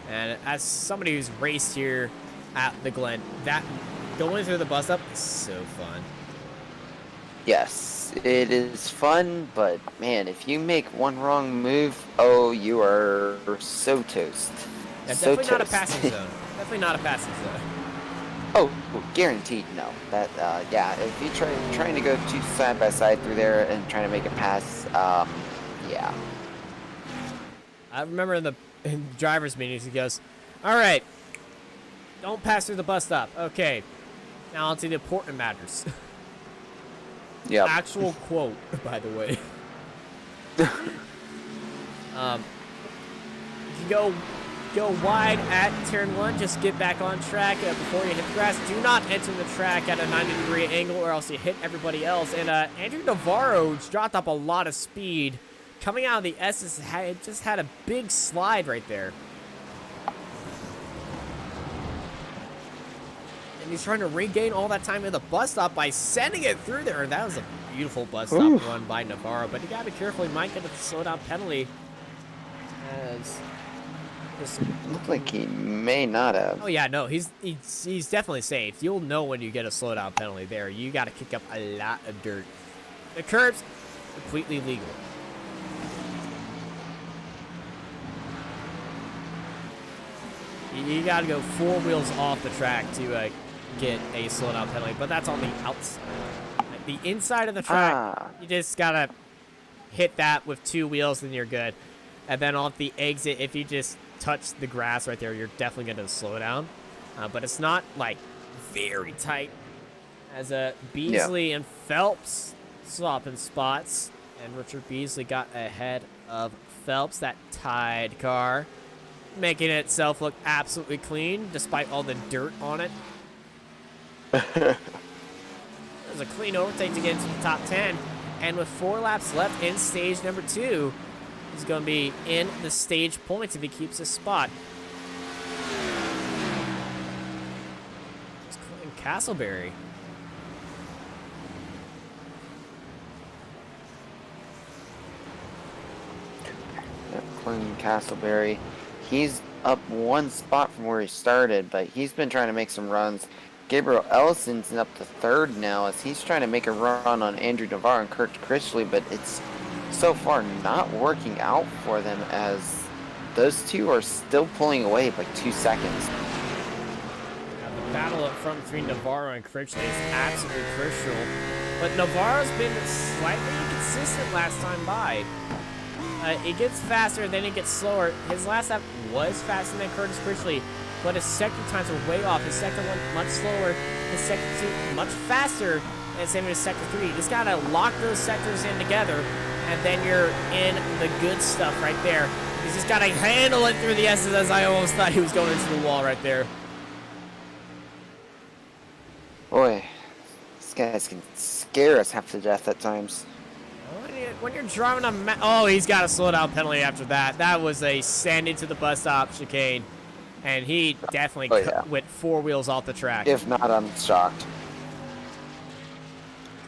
And as somebody who's raced here at the Glen, that going through the bus stop is so fun. Yes, it is fun, but man, if you make one wrong move, oh, you are so toast. Yeah, so definitely not a toast. passing zone. Definitely not a passing zone. Oh, guaranteed no. That yeah, if you trying to go two side by side through there and trying to make a pass, yeah. I remember in the driver's meetings, he goes, "All right, don't pass through the bus stop." Okay, now on to the important matters. Yeah. Actual quote, by the way. You go go wide at turn 1. Just get back on track before you hit the grass. Do not enter the track at a 90-degree angle or else you hit everybody else. And Andrew Navarro dropped up a lot of speed. Coming out of the S's, just had a big slide right there. And he's trying to regain all that time in the bus stop by sending it through there. That was a beautiful bus stop run by Navarro, but you gotta be careful. He might get a slowdown penalty. As this Looked like he may not have. Oh yeah, no, he's definitely safe. You'll know when you get a slowdown penalty there. You gotta kick up a lot of dirt. The curbs, completely legal. You gotta go 4 wheels off the track to get a slowdown penalty, but that's on the outside. The inside of the track, you just gotta hit that with 2 wheels, and you're good. And then off the exit, if you just touch the grass right there, you're definitely gonna slow down. But it's not like very tight. As Beasley and Phelps swapping spots, and Richard Beasley got ahead of Phelps, that tied car, making itself look absolutely clean despite all the dirt on it. There's a clean overtake to get into the top 10, and with 4 laps left in stage number 2, he's going to be in the stage points if he keeps his spot. It's Glen Castleberry. Glen Castleberry. He's up 1 spot from where he started, but he's been trying to make some runs. Gabriel Ellison's up to 3rd now as he's trying to make a run on Andrew Navarro and Kurt Critchley, but it's so far not working out for them as those two are still pulling away by 2 seconds. The battle up front between Navarro and Critchley is absolutely crucial, but Navarro's been slightly inconsistent last time by. It gets faster, then it gets slower. His last lap was faster than Curtis Critchley, but his sector times were way off. His sector 1 much slower, his sector 2 much faster, and same as sector 3. You just gotta lock those sectors in together, and then you're in the good stuff right there. You just gotta handle it through the S's, as I almost thought he was going into the wall right there. Boy, these guys can scare us half to death at times. When you're driving a oh, he's got a slowdown penalty after that. That was a send into the bus stop chicane, and he definitely went 4 wheels off the track. If not, I'm shocked.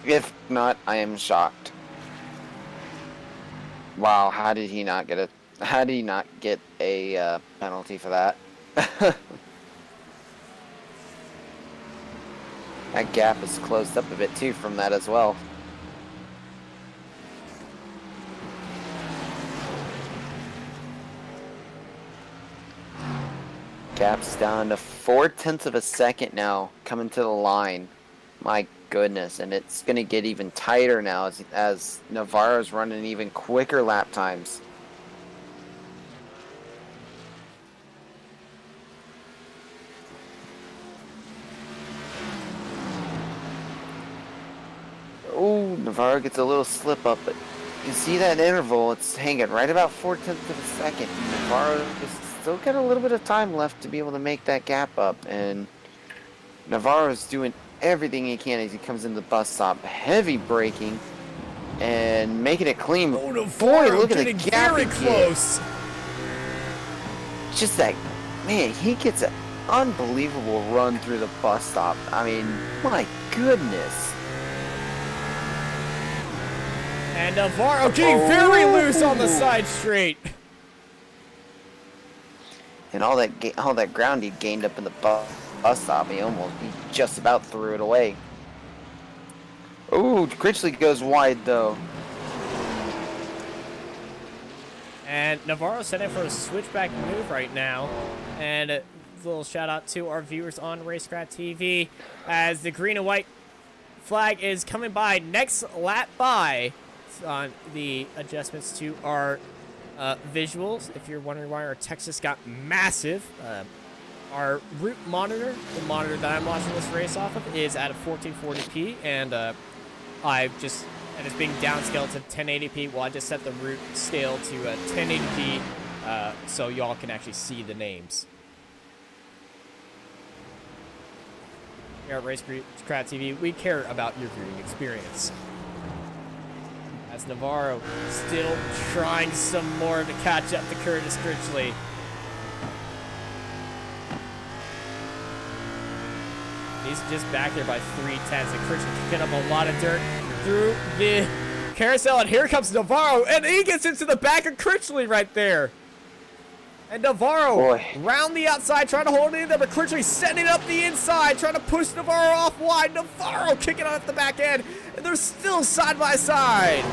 If not, I am shocked. Wow, how did he not get a penalty for that? That gap is closed up a bit too from that as well. Gap's down to 0.4 of a second now, coming to the line. My goodness, and it's going to get even tighter now as Navarro's running even quicker lap times. Oh, Navarro gets a little slip up, but you see that interval, it's hanging right about 0.4 of a second. Navarro just still got a little bit of time left to be able to make that gap up, and Navarro's doing everything he can as he comes into the bus stop, heavy braking and making it clean. Oh, no, boy, look at the gap. Very close. Just that, man, he gets an unbelievable run through the bus stop. I mean, my goodness. And Navarro getting very loose on the side straight. And all that ground he gained up in the bus stop, he just about threw it away. Ooh, Critchley goes wide though. And Navarro set in for a switchback move right now. And a little shout out to our viewers on Racecraft TV as the green and white flag is coming by next lap by on the adjustments to our visuals. If you're wondering why our text just got massive, our route monitor, the monitor that I'm watching this race off of, is at a 1440p, and it's being downscaled to 1080p. Well, I just set the route scale to 1080p so y'all can actually see the names. Here at Racecraft TV, we care about your viewing experience. As Navarro still trying some more to catch up to Curtis Critchley. He's just back there by 3/10, and Critchley picking up a lot of dirt through the carousel, and here comes Navarro, and he gets into the back of Critchley right there. And Navarro round the outside, trying to hold it in there, but Critchley setting it up the inside, trying to push Navarro off wide. Navarro kicking off the back end, and they're still side by side.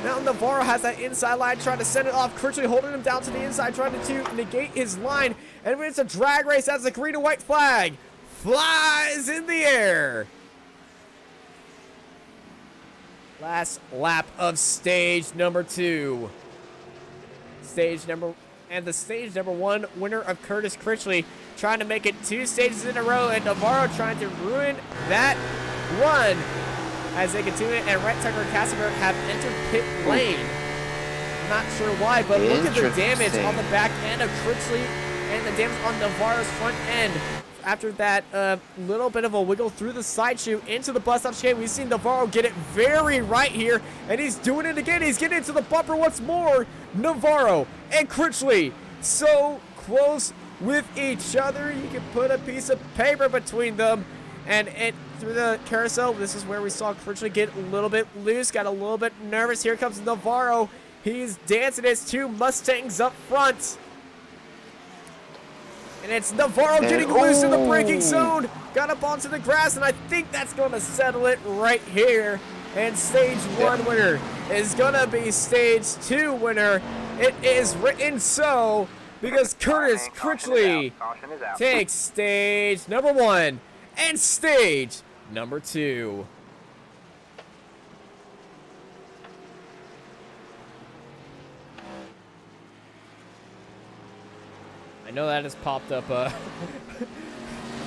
Now Navarro has that inside line, trying to send it off. Critchley holding him down to the inside, trying to negate his line. And it's a drag race as the green and white flag flies in the air. Last lap of stage number 2. And the stage number 1 winner of Curtis Critchley, trying to make it 2 stages in a row, and Navarro trying to ruin that run as they continue. And Rhett Tucker and Casper have entered pit lane. I'm not sure why, but look at the damage on the back end of Critchley and the damage on Navarro's front end. After that little bit of a wiggle through the side chute into the bus stop chicane, we've seen Navarro get it very right here, and he's doing it again. He's getting into the bumper once more. Navarro and Critchley so close with each other. You can put a piece of paper between them, and through the carousel, this is where we saw Critchley get a little bit loose, got a little bit nervous. Here comes Navarro. He's dancing his 2 Mustangs up front. And it's Navarro getting loose in the braking zone. Got up onto the grass, and I think that's going to settle it right here. And stage 1 winner is going to be stage 2 winner. It is written so because Curtis Critchley takes stage number 1 and stage number 2. I know that has popped up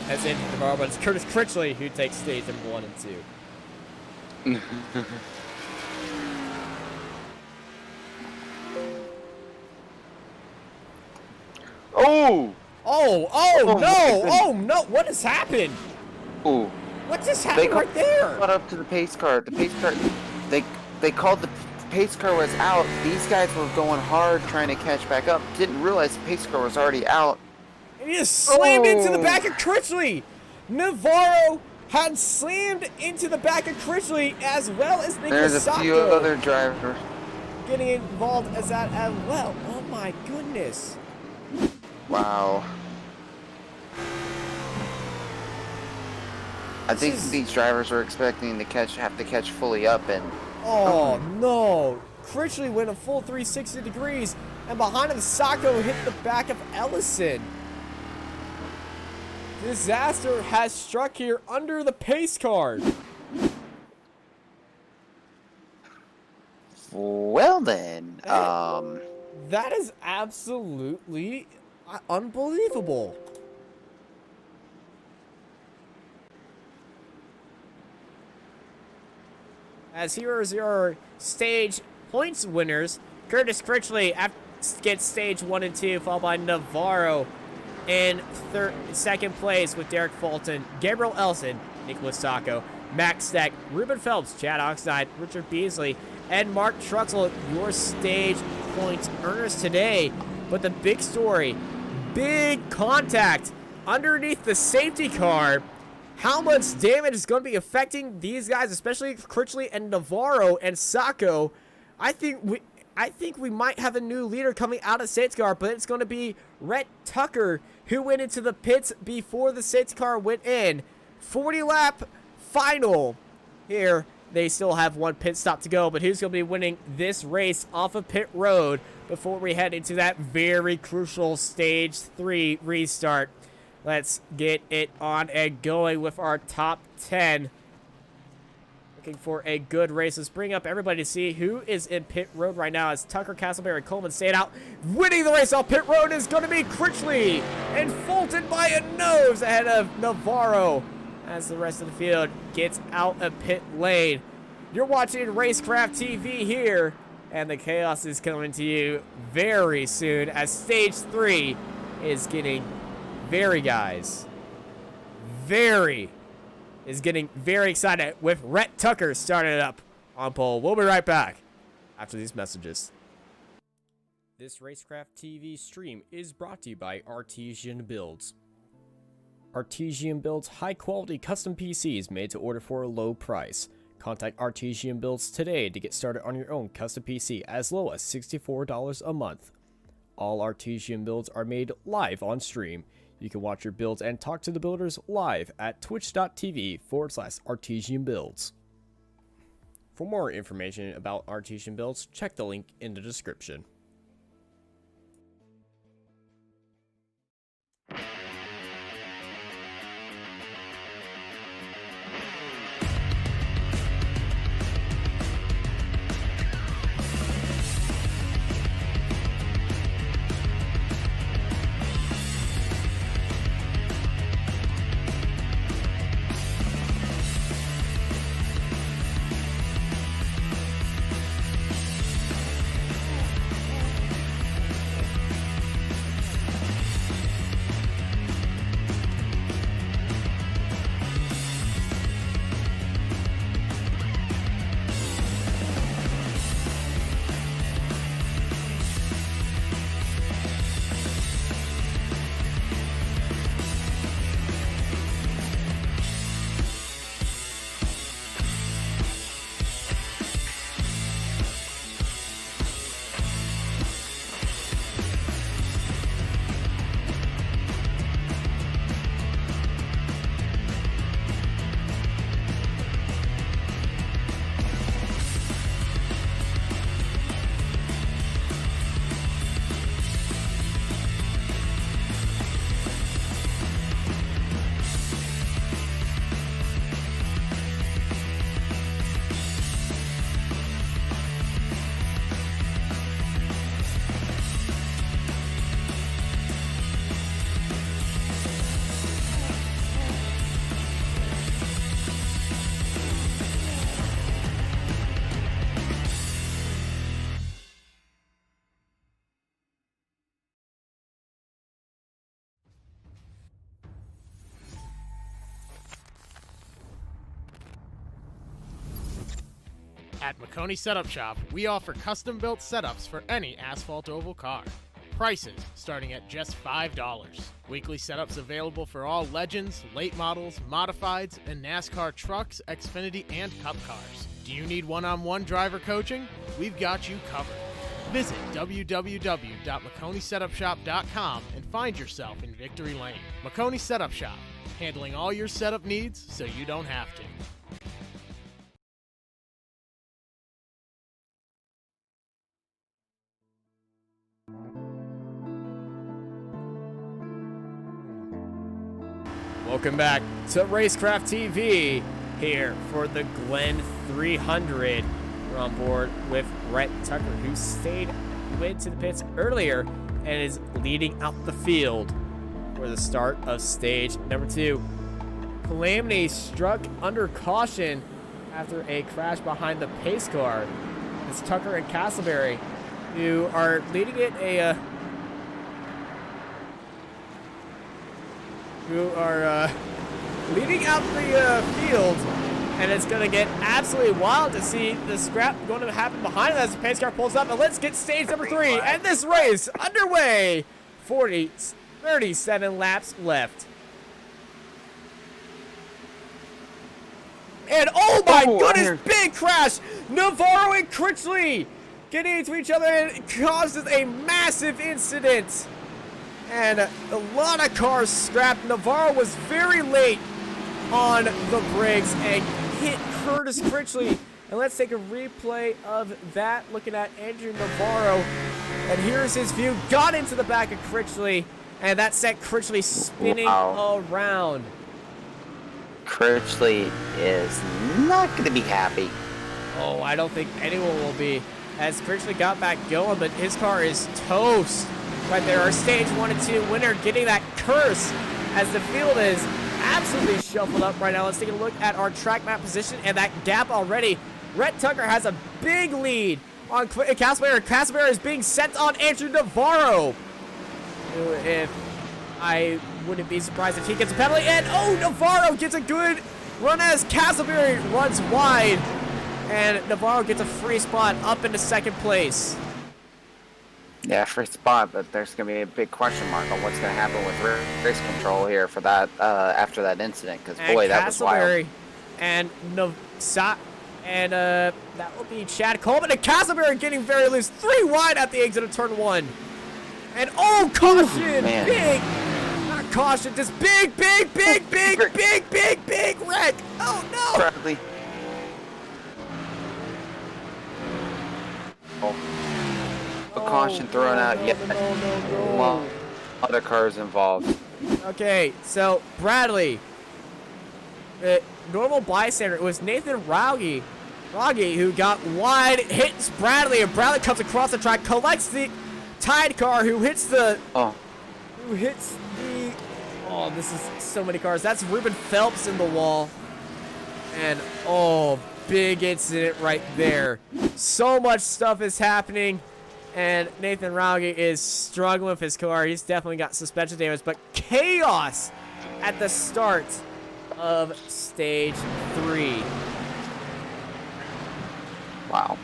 as in Navarro, but it's Curtis Critchley who takes stage number 1 and 2. Oh no, what has happened? Ooh. What just happened right there? Caught up to the pace car. The pace car, they called the pace car was out. These guys were going hard trying to catch back up. Didn't realize the pace car was already out. And he just slammed into the back of Critchley. Navarro had slammed into the back of Critchley as well as Nick There's a few other drivers getting involved as that as well. Oh my goodness. Wow. I think these drivers were expecting to have to catch fully up, and oh no! Critchley went a full 360 degrees, and behind him, Sacco hit the back of Ellison. Disaster has struck here under the pace car. Well then, that is absolutely unbelievable. As here is your stage points winners. Curtis Critchley gets stage 1 and 2, followed by Navarro in second place with Derek Fulton, Gabriel Elson, Nicholas Sacco, Max Steck, Ruben Phelps, Chad Oxnide, Richard Beasley, and Mark Truxell, your stage points earners today. But the big story, big contact underneath the safety car. How much damage is going to be affecting these guys, especially Critchley and Navarro and Sacco? I think we might have a new leader coming out of safety car, but it's going to be Rhett Tucker, who went into the pits before the safety car went in. 40-lap final here. They still have 1 pit stop to go, but who's going to be winning this race off of pit road before we head into that very crucial stage 3 restart? Let's get it on and going with our top 10. Looking for a good race. Let's bring up everybody to see who is in pit road right now as Tucker, Castleberry, and Coleman staying out. Winning the race off pit road is going to be Critchley and Fulton by a nose ahead of Navarro as the rest of the field gets out of pit lane. You're watching Racecraft TV here and the chaos is coming to you very soon as stage 3 is getting very excited with Rhett Tucker starting it up on pole. We'll be right back after these messages. This Racecraft TV stream is brought to you by Artesian Builds. Artesian builds high-quality custom PCs made to order for a low price. Contact Artesian Builds today to get started on your own custom PC as low as $64 a month. All Artesian builds are made live on stream. You can watch your builds and talk to the builders live at twitch.tv/Artesian Builds. For more information about Artesian Builds, check the link in the description. At Makoni Setup Shop, we offer custom-built setups for any asphalt oval car. Prices starting at just $5. Weekly setups available for all Legends, late models, modifieds, and NASCAR trucks, Xfinity, and Cup cars. Do you need one-on-one driver coaching? We've got you covered. Visit www.MakoniSetupShop.com and find yourself in Victory Lane. Makoni Setup Shop, handling all your setup needs so you don't have to. Welcome back to Racecraft TV here for the Glen 300. We're on board with Rhett Tucker, who went to the pits earlier and is leading out the field for the start of stage number 2. Calamity struck under caution after a crash behind the pace car. It's Tucker and Castleberry who are leading it leading out the field, and it's going to get absolutely wild to see the scrap going to happen behind us as the pace car pulls up. But let's get stage number 3 and this race underway. 37 laps left. And oh my goodness, big crash! Navarro and Critchley getting into each other, and it causes a massive incident. And a lot of cars scrapped. Navarro was very late on the brakes and hit Curtis Critchley. And let's take a replay of that, looking at Andrew Navarro. And here's his view. Got into the back of Critchley, and that sent Critchley spinning around. Critchley is not going to be happy. Oh, I don't think anyone will be, as Critchley got back going, but his car is toast. Right there, our stage 1 and 2 winner getting that curse as the field is absolutely shuffled up right now. Let's take a look at our track map position and that gap already. Rhett Tucker has a big lead on Castleberry. Castleberry is being sent on Andrew Navarro. If I wouldn't be surprised if he gets a penalty. And oh, Navarro gets a good run as Castleberry runs wide. And Navarro gets a free spot up into second place. Yeah, free spot, but there's going to be a big question mark on what's going to happen with race control here for that after that incident. Because boy, that was wild. And that will be Chad Coleman and Castleberry getting very loose. 3 wide at the exit of turn 1. And oh, caution! Big, not caution, just big wreck. Oh no! Bradley. A caution thrown out yet. No. Other cars involved. Okay, so Bradley, normal bystander. It was Nathan Rauge who got wide, hits Bradley, and Bradley comes across the track, collects the Tide car, who hits the. Oh, this is so many cars. That's Ruben Phelps in the wall, and oh, big incident right there. So much stuff is happening. And Nathan Rauge is struggling with his car. He's definitely got suspension damage, but chaos at the start of stage 3. Wow.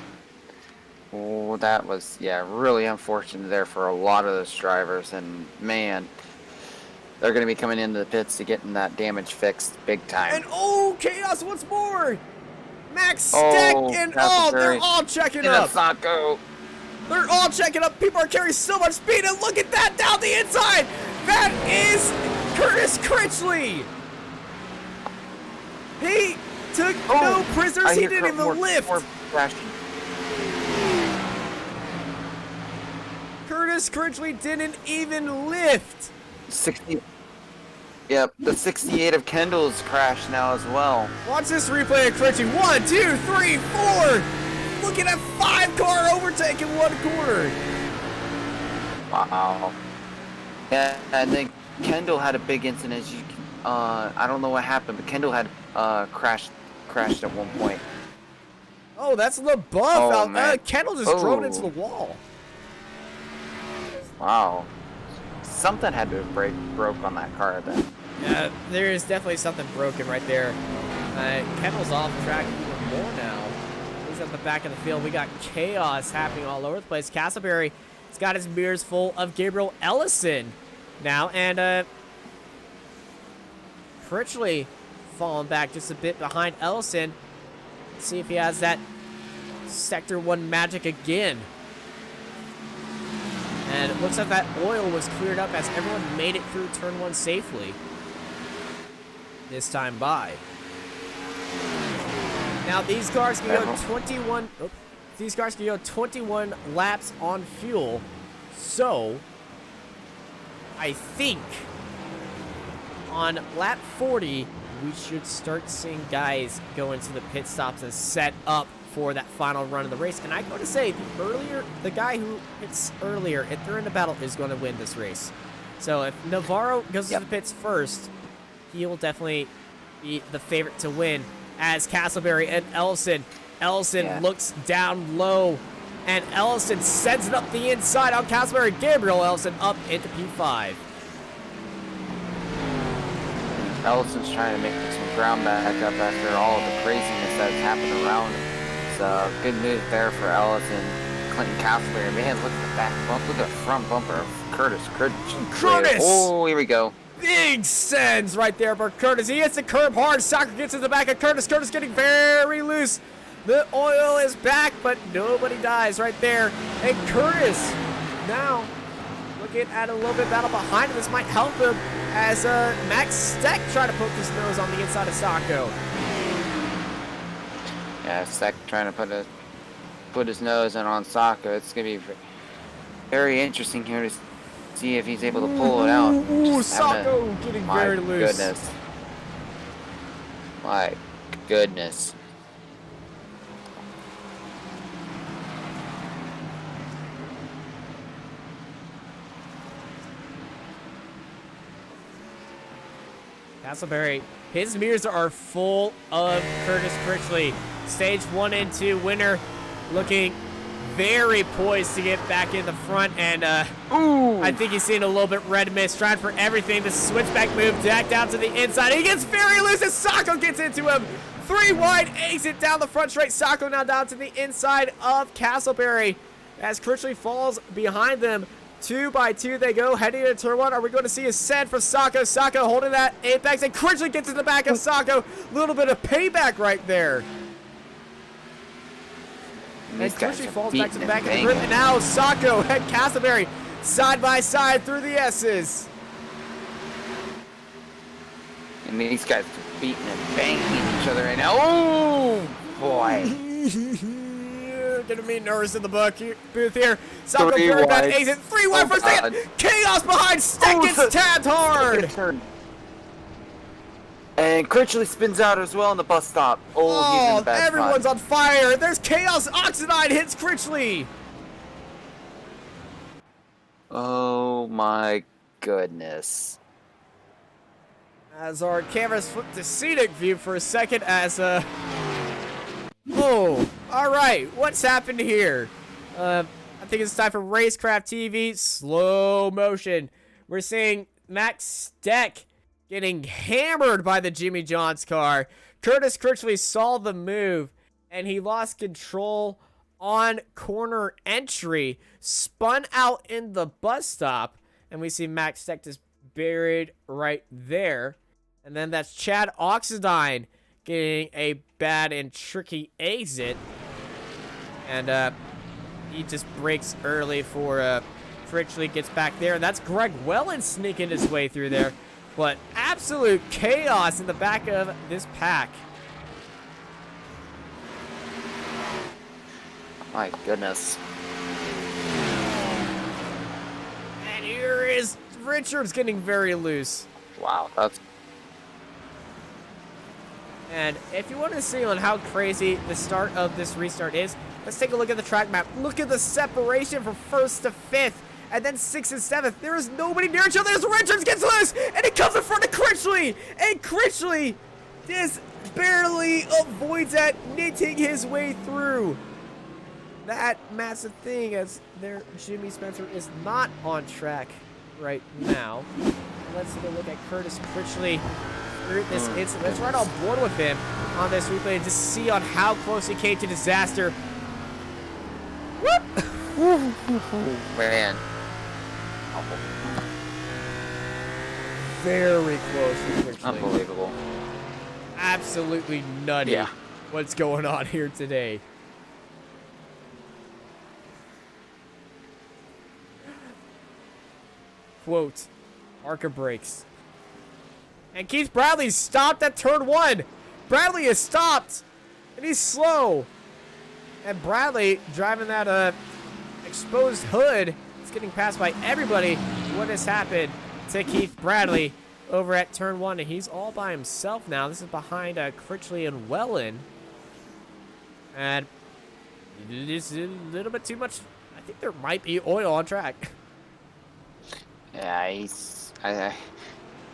Oh, that was, really unfortunate there for a lot of those drivers. And, man, they're going to be coming into the pits to getting that damage fixed big time. And, oh, chaos once more. Max Steck and, they're all checking up. Sacco. They're all checking up. People are carrying so much speed, and look at that down the inside. That is Curtis Critchley. He took no prisoners. He didn't even lift. Curtis Critchley didn't even lift. 60. Yep, the 68 of Kendall's crashed now as well. Watch this replay of Critchley. 1, 2, 3, 4. Look at a 5-car overtake in one corner. Wow. Yeah, and then Kendall had a big incident. I don't know what happened, but Kendall had crashed at one point. Oh, that's LaBeouf. Kendall just drove it into the wall. Wow. Something had to have broke on that car then. Yeah, there is definitely something broken right there. Kendall's off track even more now. At the back of the field, we got chaos happening all over the place. Castleberry has got his mirrors full of Gabriel Ellison now, and Critchley falling back just a bit behind Ellison. Let's see if he has that Sector 1 magic again. And it looks like that oil was cleared up as everyone made it through turn 1 safely this time by. Now these cars can go 21. These cars can go 21 laps on fuel. So I think on lap 40 we should start seeing guys go into the pit stops and set up for that final run of the race. And I got to say, the guy who hits earlier, if they're in the battle, is going to win this race. So if Navarro goes to the pits first, he will definitely be the favorite to win. As Castleberry and Ellison looks down low, and Ellison sends it up the inside on Castleberry. Gabriel Ellison up into P5. Ellison's trying to make some ground back up after all of the craziness that's happened around him. So good move there for Ellison. Clinton Castleberry, man, look at the back bump, look at the front bumper of Curtis. Oh, here we go. Big sends right there for Curtis. He hits the curb hard. Soccer gets in the back of Curtis. Curtis getting very loose. The oil is back, but nobody dies right there. And Curtis now looking at a little bit battle behind him. This might help him as Max Steck trying to poke his nose on the inside of Sacco. Yeah, Steck trying to put his nose in on Sacco. It's going to be very interesting here to see if he's able to pull it out. Ooh, Sacco getting very loose. My goodness. Castleberry, his mirrors are full of Curtis Critchley. Stage 1 and 2 winner looking very poised to get back in the front, and I think he's seeing a little bit red mist, trying for everything. The switchback move back down to the inside. He gets very loose, and Sacco gets into him. 3 wide exit down the front straight. Sacco now down to the inside of Castleberry as Critchley falls behind them. 2 by 2 they go, heading into turn 1. Are we going to see a send for Sacco? Sacco holding that apex, and Critchley gets in the back of Sacco. Little bit of payback right there. And Critchley falls back to the back of the grid, and now Sacco and Castleberry side by side through the S's. And these guys are beating and banging each other right now. Oh, boy. Getting me nervous in the booth here. Sacco very bad exit. 3 wide for a second. Chaos behind. Stick gets tapped hard. And Critchley spins out as well in the bus stop. Oh, he's in a bad everyone's spot. on fire. There's Chaos. Oxidine hits Critchley. Oh my goodness. As our cameras flip to scenic view for a second as oh, alright, what's happened here? I think it's time for Racecraft TV, slow motion. We're seeing Max Steck getting hammered by the Jimmy John's car. Curtis Critchley saw the move, and he lost control on corner entry, spun out in the bus stop, and we see Max Steck just buried right there. And then that's Chad Oxidine getting a bad and tricky exit. And he just breaks early for Critchley, gets back there. And that's Greg Wellen sneaking his way through there. But absolute chaos in the back of this pack. My goodness. And here is Richards getting very loose. Wow, that's... And if you want to see on how crazy the start of this restart is, let's take a look at the track map. Look at the separation from 1st to 5th, and then 6th and 7th. There is nobody near each other. There's Richards gets loose, and he comes in front of Critchley, and Critchley just barely avoids that, knitting his way through that massive thing as their Jimmy Spencer is not on track right now. Let's take a look at Curtis Critchley through this incident. Let's right on board with him on this replay and just see on how close he came to disaster. Whoop! Man. Very close to Critchley. Unbelievable. Absolutely nutty. Yeah. What's going on here today? Quote, Arca brakes. And Keith Bradley stopped at turn 1. Bradley is stopped, and he's slow. And Bradley driving that exposed hood is getting passed by everybody. What has happened to Keith Bradley over at turn 1? And he's all by himself now. This is behind Critchley and Wellen. And this is a little bit too much. I think there might be oil on track. Yeah,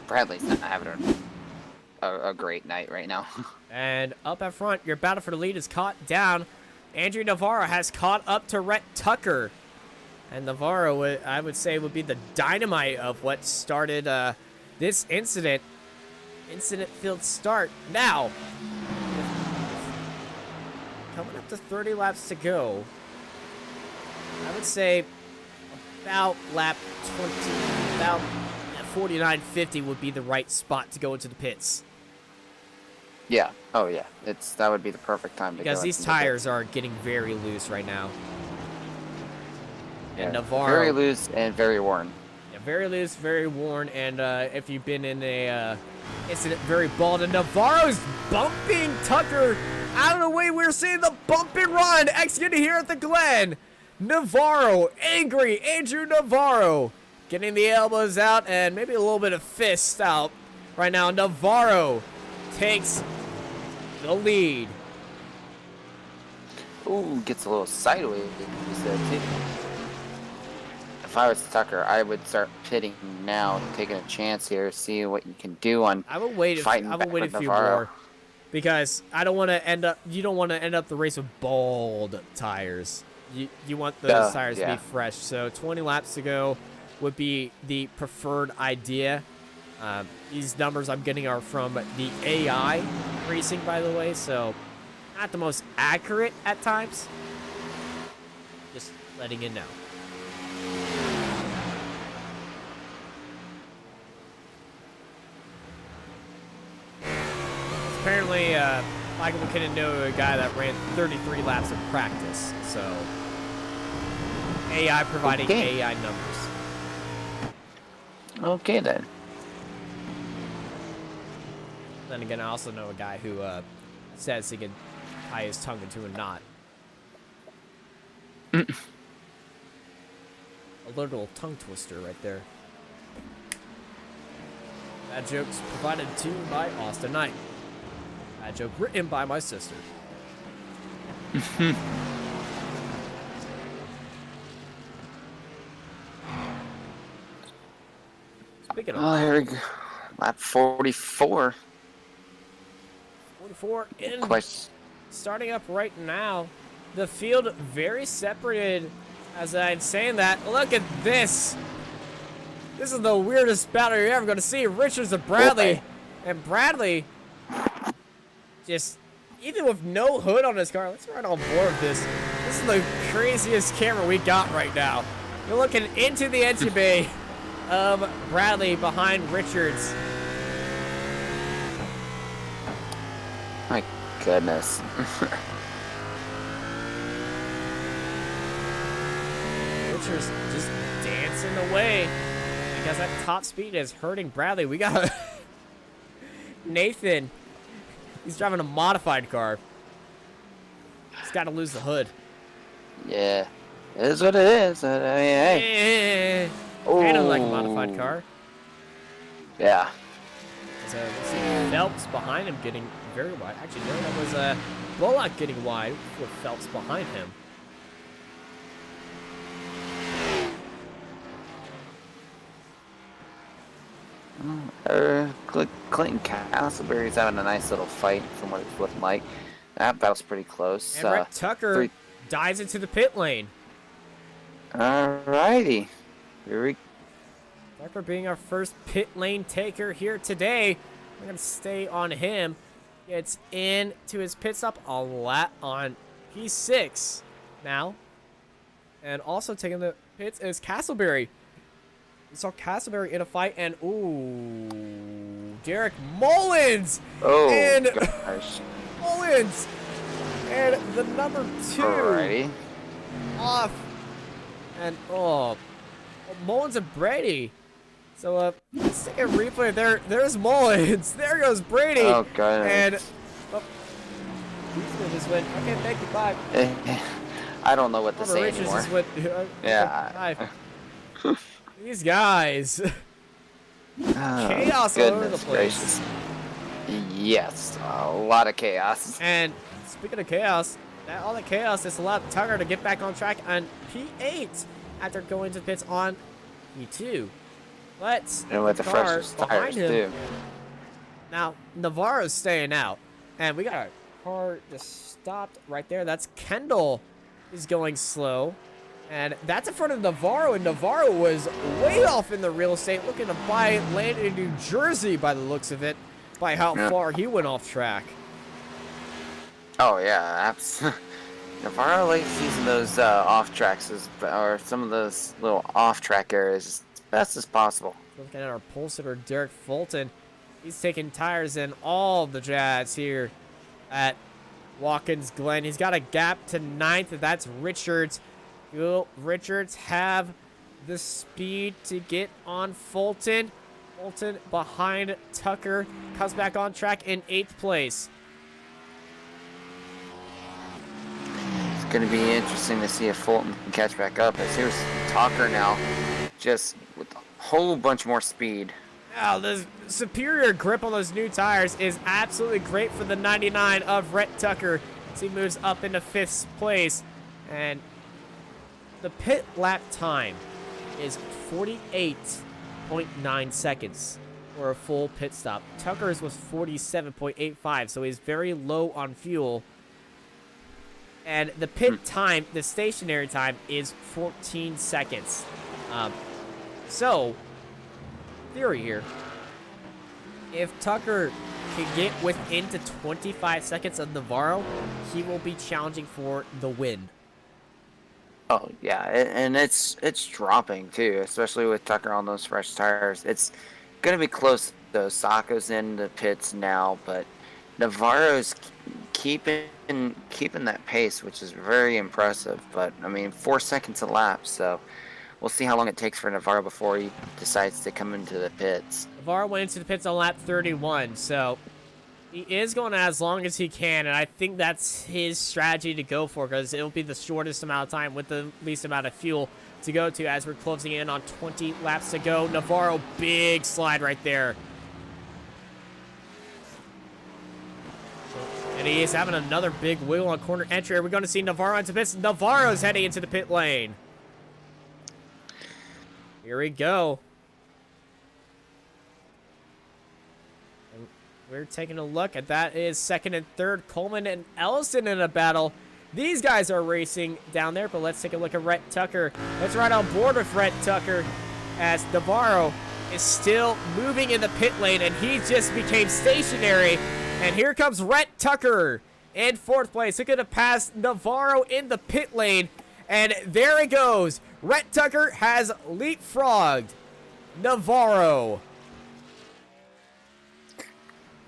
Bradley's not having a great night right now. And up at front, your battle for the lead is caught down. Andrew Navarro has caught up to Rhett Tucker. And Navarro, I would say, would be the dynamite of what started this incident. Incident-filled start. Now, coming up to 30 laps to go, I would say about lap 20, about 49.50 would be the right spot to go into the pits. Yeah. Oh, yeah. That would be the perfect time to go. Because these tires are getting very loose right now. Yeah, And Navarro, very loose and very worn. yeah, very loose, very worn, and if you've been in a incident, very bald. And Navarro's bumping Tucker out of the way. We're seeing the bump and run executed here at the Glen. Navarro, angry Andrew Navarro, getting the elbows out and maybe a little bit of fist out right now. Navarro takes the lead. Ooh, gets a little sideways. If I was Tucker, I would start pitting now, taking a chance here, see what you can do on. I would wait. I would wait a few more, because I don't want to end up. You don't want to end up the race with bald tires. you want those tires to yeah. be fresh. So 20 laps to go would be the preferred idea. These numbers I'm getting are from the AI racing, by the way, so not the most accurate at times. Just letting you know. Apparently, Michael McKinnon knew a guy that ran 33 laps in practice, so AI providing AI numbers. Okay, then. Then again, I also know a guy who says he can tie his tongue into a knot. A literal tongue twister right there. That joke's provided to you by Austin Knight. That joke written by my sister. Speaking of... Oh, here we go. Lap 44. 44 in... Quite... Starting up right now. The field very separated. As I'm saying that, look at this. This is the weirdest battle you're ever going to see. Richards and Bradley. Okay. And Bradley, just, even with no hood on his car, let's run on board with this. This is the craziest camera we got right now. You're looking into the engine bay of Bradley behind Richards. My goodness. Richards just dancing away because that top speed is hurting Bradley. We got Nathan. He's driving a modified car. He's got to lose the hood. Yeah, it is what it is. I mean, hey. Kind of like a modified car. Yeah. So let's see Phelps behind him getting very wide. Actually, no, that was Bullock getting wide with Phelps behind him. Clayton Castleberry's having a nice little fight from what it's looking like. That was pretty close. And Brett Tucker dives into the pit lane. Alrighty. Tucker being our first pit lane taker here today. We're going to stay on him. Gets into his pit stop on P6 now. And also taking the pits is Castleberry. We saw Castleberry in a fight, and ooh, Derek Mullins! Oh, and gosh. Mullins! And the number 2 Alrighty. off. And, Mullins and Brady. So, let's take a replay there. There's Mullins. There goes Brady. Oh, God. And, he's going to just win. Okay, thank you, bye. I don't know what to say Richards anymore. is what, Yeah. These guys. Chaos all over the place. Gracious. Yes, a lot of chaos. And speaking of chaos, all the chaos has allowed Tucker to get back on track on P8 after going to pits on P2. But And with the freshest tires, too. Now, Navarro's staying out. And we got a car just stopped right there. That's Kendall is going slow. And that's in front of Navarro, and Navarro was way off in the real estate, looking to buy land in New Jersey by the looks of it, by how far he went off track. Oh, yeah, Navarro likes using those off tracks, or some of those little off-track areas as best as possible. Looking at our pole sitter, Derek Fulton. He's taking tires in all the jazz here at Watkins Glen. He's got a gap to 9th, that's Richards. Will Richards have the speed to get on Fulton? Fulton behind Tucker comes back on track in 8th place. It's going to be interesting to see if Fulton can catch back up. As here's Tucker now, just with a whole bunch more speed. Now, the superior grip on those new tires is absolutely great for the 99 of Rhett Tucker as he moves up into 5th place. And the pit lap time is 48.9 seconds for a full pit stop. Tucker's was 47.85, so he's very low on fuel. And the pit time, the stationary time, is 14 seconds. So, theory here. If Tucker can get within to 25 seconds of Navarro, he will be challenging for the win. Oh yeah, and it's dropping too, especially with Tucker on those fresh tires. It's gonna be close though. Sacco's in the pits now, but Navarro's keeping that pace, which is very impressive. But I mean, 4 seconds a lap, so we'll see how long it takes for Navarro before he decides to come into the pits. Navarro went into the pits on lap 31, so he is going as long as he can, and I think that's his strategy to go for, because it'll be the shortest amount of time with the least amount of fuel to go to as we're closing in on 20 laps to go. Navarro, big slide right there. And he is having another big wheel on corner entry. We're going to see Navarro into pits. Navarro's heading into the pit lane. Here we go. And we're taking a look at that is second and third. Coleman and Ellison in a battle. These guys are racing down there, but let's take a look at Rhett Tucker. Let's ride on board with Rhett Tucker as Navarro is still moving in the pit lane, and he just became stationary. And here comes Rhett Tucker in fourth place. Looking to pass Navarro in the pit lane. And there it goes. Rhett Tucker has leapfrogged Navarro.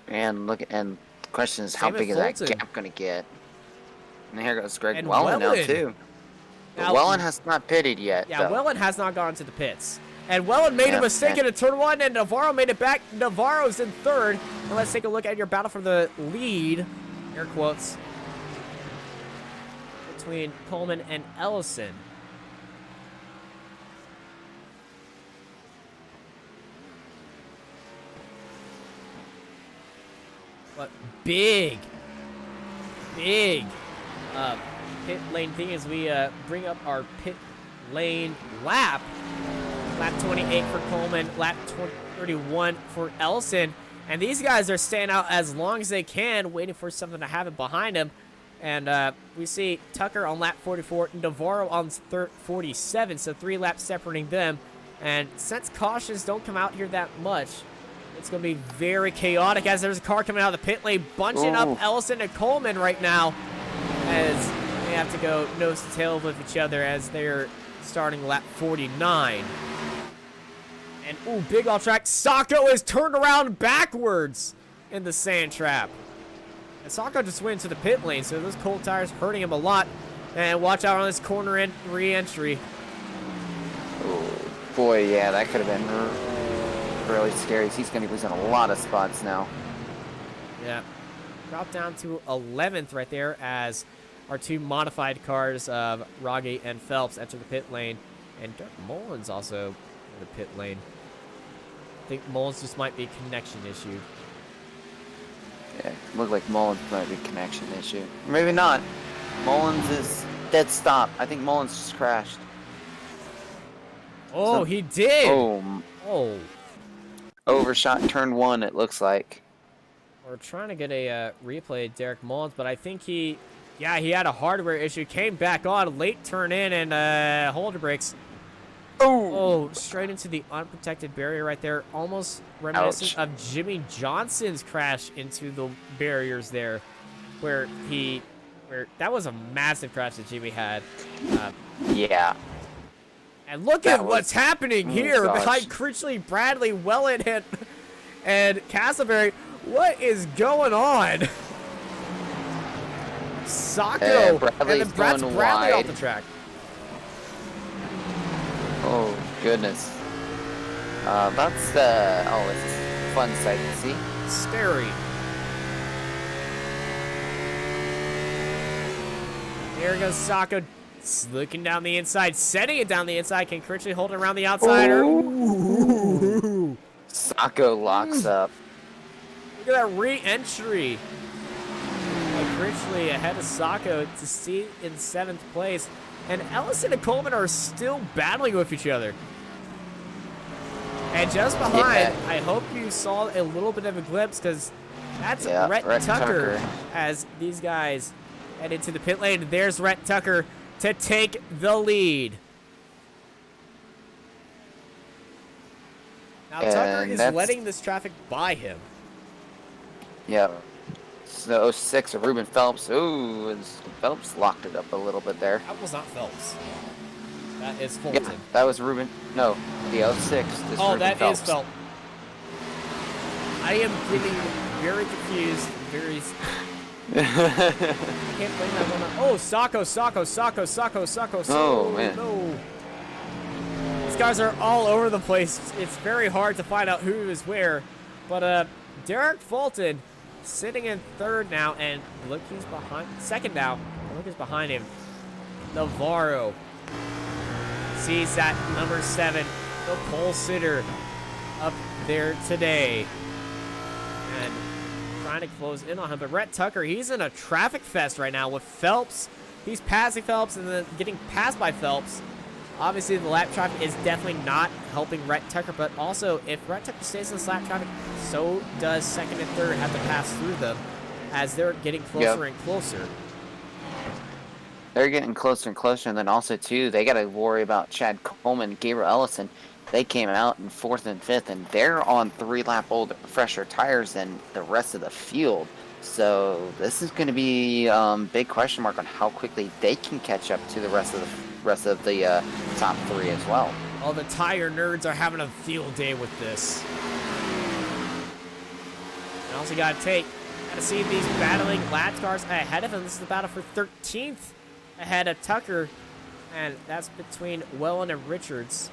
And look, and the question is, how big is that gap going to get? And here goes Greg and Wellen now, too. But Wellen has not pitted yet. Yeah, though. Wellen has not gone to the pits. And Wellen made a mistake in turn one, and Navarro made it back. Navarro's in third. And let's take a look at your battle for the lead, air quotes, between Coleman and Ellison. But big pit lane thing as we bring up our pit lane lap. Lap 28 for Coleman, lap 31 for Ellison. And these guys are staying out as long as they can, waiting for something to happen behind them. And we see Tucker on lap 44, Navarro on 47, so 3 laps separating them. And since cautions don't come out here that much, it's going to be very chaotic as there's a car coming out of the pit lane, bunching up Ellison and Coleman right now, as they have to go nose to tail with each other as they're starting lap 49. And, ooh, big off track. Sacco is turned around backwards in the sand trap. And Sacco just went into the pit lane, so those cold tires hurting him a lot. And watch out on this corner re-entry. Oh, boy, yeah, that could have been really scary. He's going to be losing a lot of spots now. Yeah. Drop down to 11th right there as our 2 modified cars of Rogge and Phelps enter the pit lane. And Dirk Mullins also in the pit lane. I think Mullins just might be a connection issue. Yeah, looked like Mullins might be a connection issue. Maybe not. Mullins is dead stop. I think Mullins just crashed. Oh, he did! Oh. Overshot turn 1, it looks like. We're trying to get a replay of Derek Mullins, but I think he had a hardware issue. Came back on, late turn in, and holder brakes. Oh, straight into the unprotected barrier right there. Almost reminiscent of Jimmy Johnson's crash into the barriers there, where that was a massive crash that Jimmy had. Yeah. And look at what's happening here behind Critchley, Bradley, Wellen, and Castleberry. What is going on? Sacco and then Bradley off the track. Oh, goodness. That's it's a fun sight to see. Scary. Here goes Sacco, looking down the inside, setting it down the inside. Can Critchley hold it around the outsider? Ooh. Sacco locks up. Look at that re-entry. Critchley ahead of Sacco to see in 7th place. And Ellison and Coleman are still battling with each other. And just behind, I hope you saw a little bit of a glimpse, because that's Rhett Tucker as these guys Head into the pit lane. There's Rhett Tucker to take the lead. Now Tucker is letting this traffic by him. Yeah. So 06 of Ruben Phelps. Ooh, Phelps locked it up a little bit there. That was not Phelps. That is Fulton. Yeah, that was Ruben. No, the 06. Oh, Ruben that Phelps. is Phelps. I am getting very confused. Very. I can't blame that one. Oh, Sacco. Oh, man. No. These guys are all over the place. It's very hard to find out who is where. But Derek Fulton sitting in third now, and look, he's behind. Second now. Look who's behind him. Navarro sees that number 7, the pole sitter, up there today. And trying to close in on him. But Rhett Tucker, he's in a traffic fest right now with Phelps. He's passing Phelps and then getting passed by Phelps. Obviously, the lap traffic is definitely not helping Rhett Tucker, but also, if Rhett Tucker stays in this lap traffic, so does second and third have to pass through them as they're getting closer and closer. They're getting closer and closer, and then also, too, they got to worry about Chad Coleman and Gabriel Ellison. They came out in 4th and 5th, and they're on 3-lap older, fresher tires than the rest of the field. So this is going to be big question mark on how quickly they can catch up to the rest of the top 3 as well. All the tire nerds are having a field day with this. And also got to see these battling lap cars ahead of him. This is the battle for 13th ahead of Tucker, and that's between Wellen and Richards.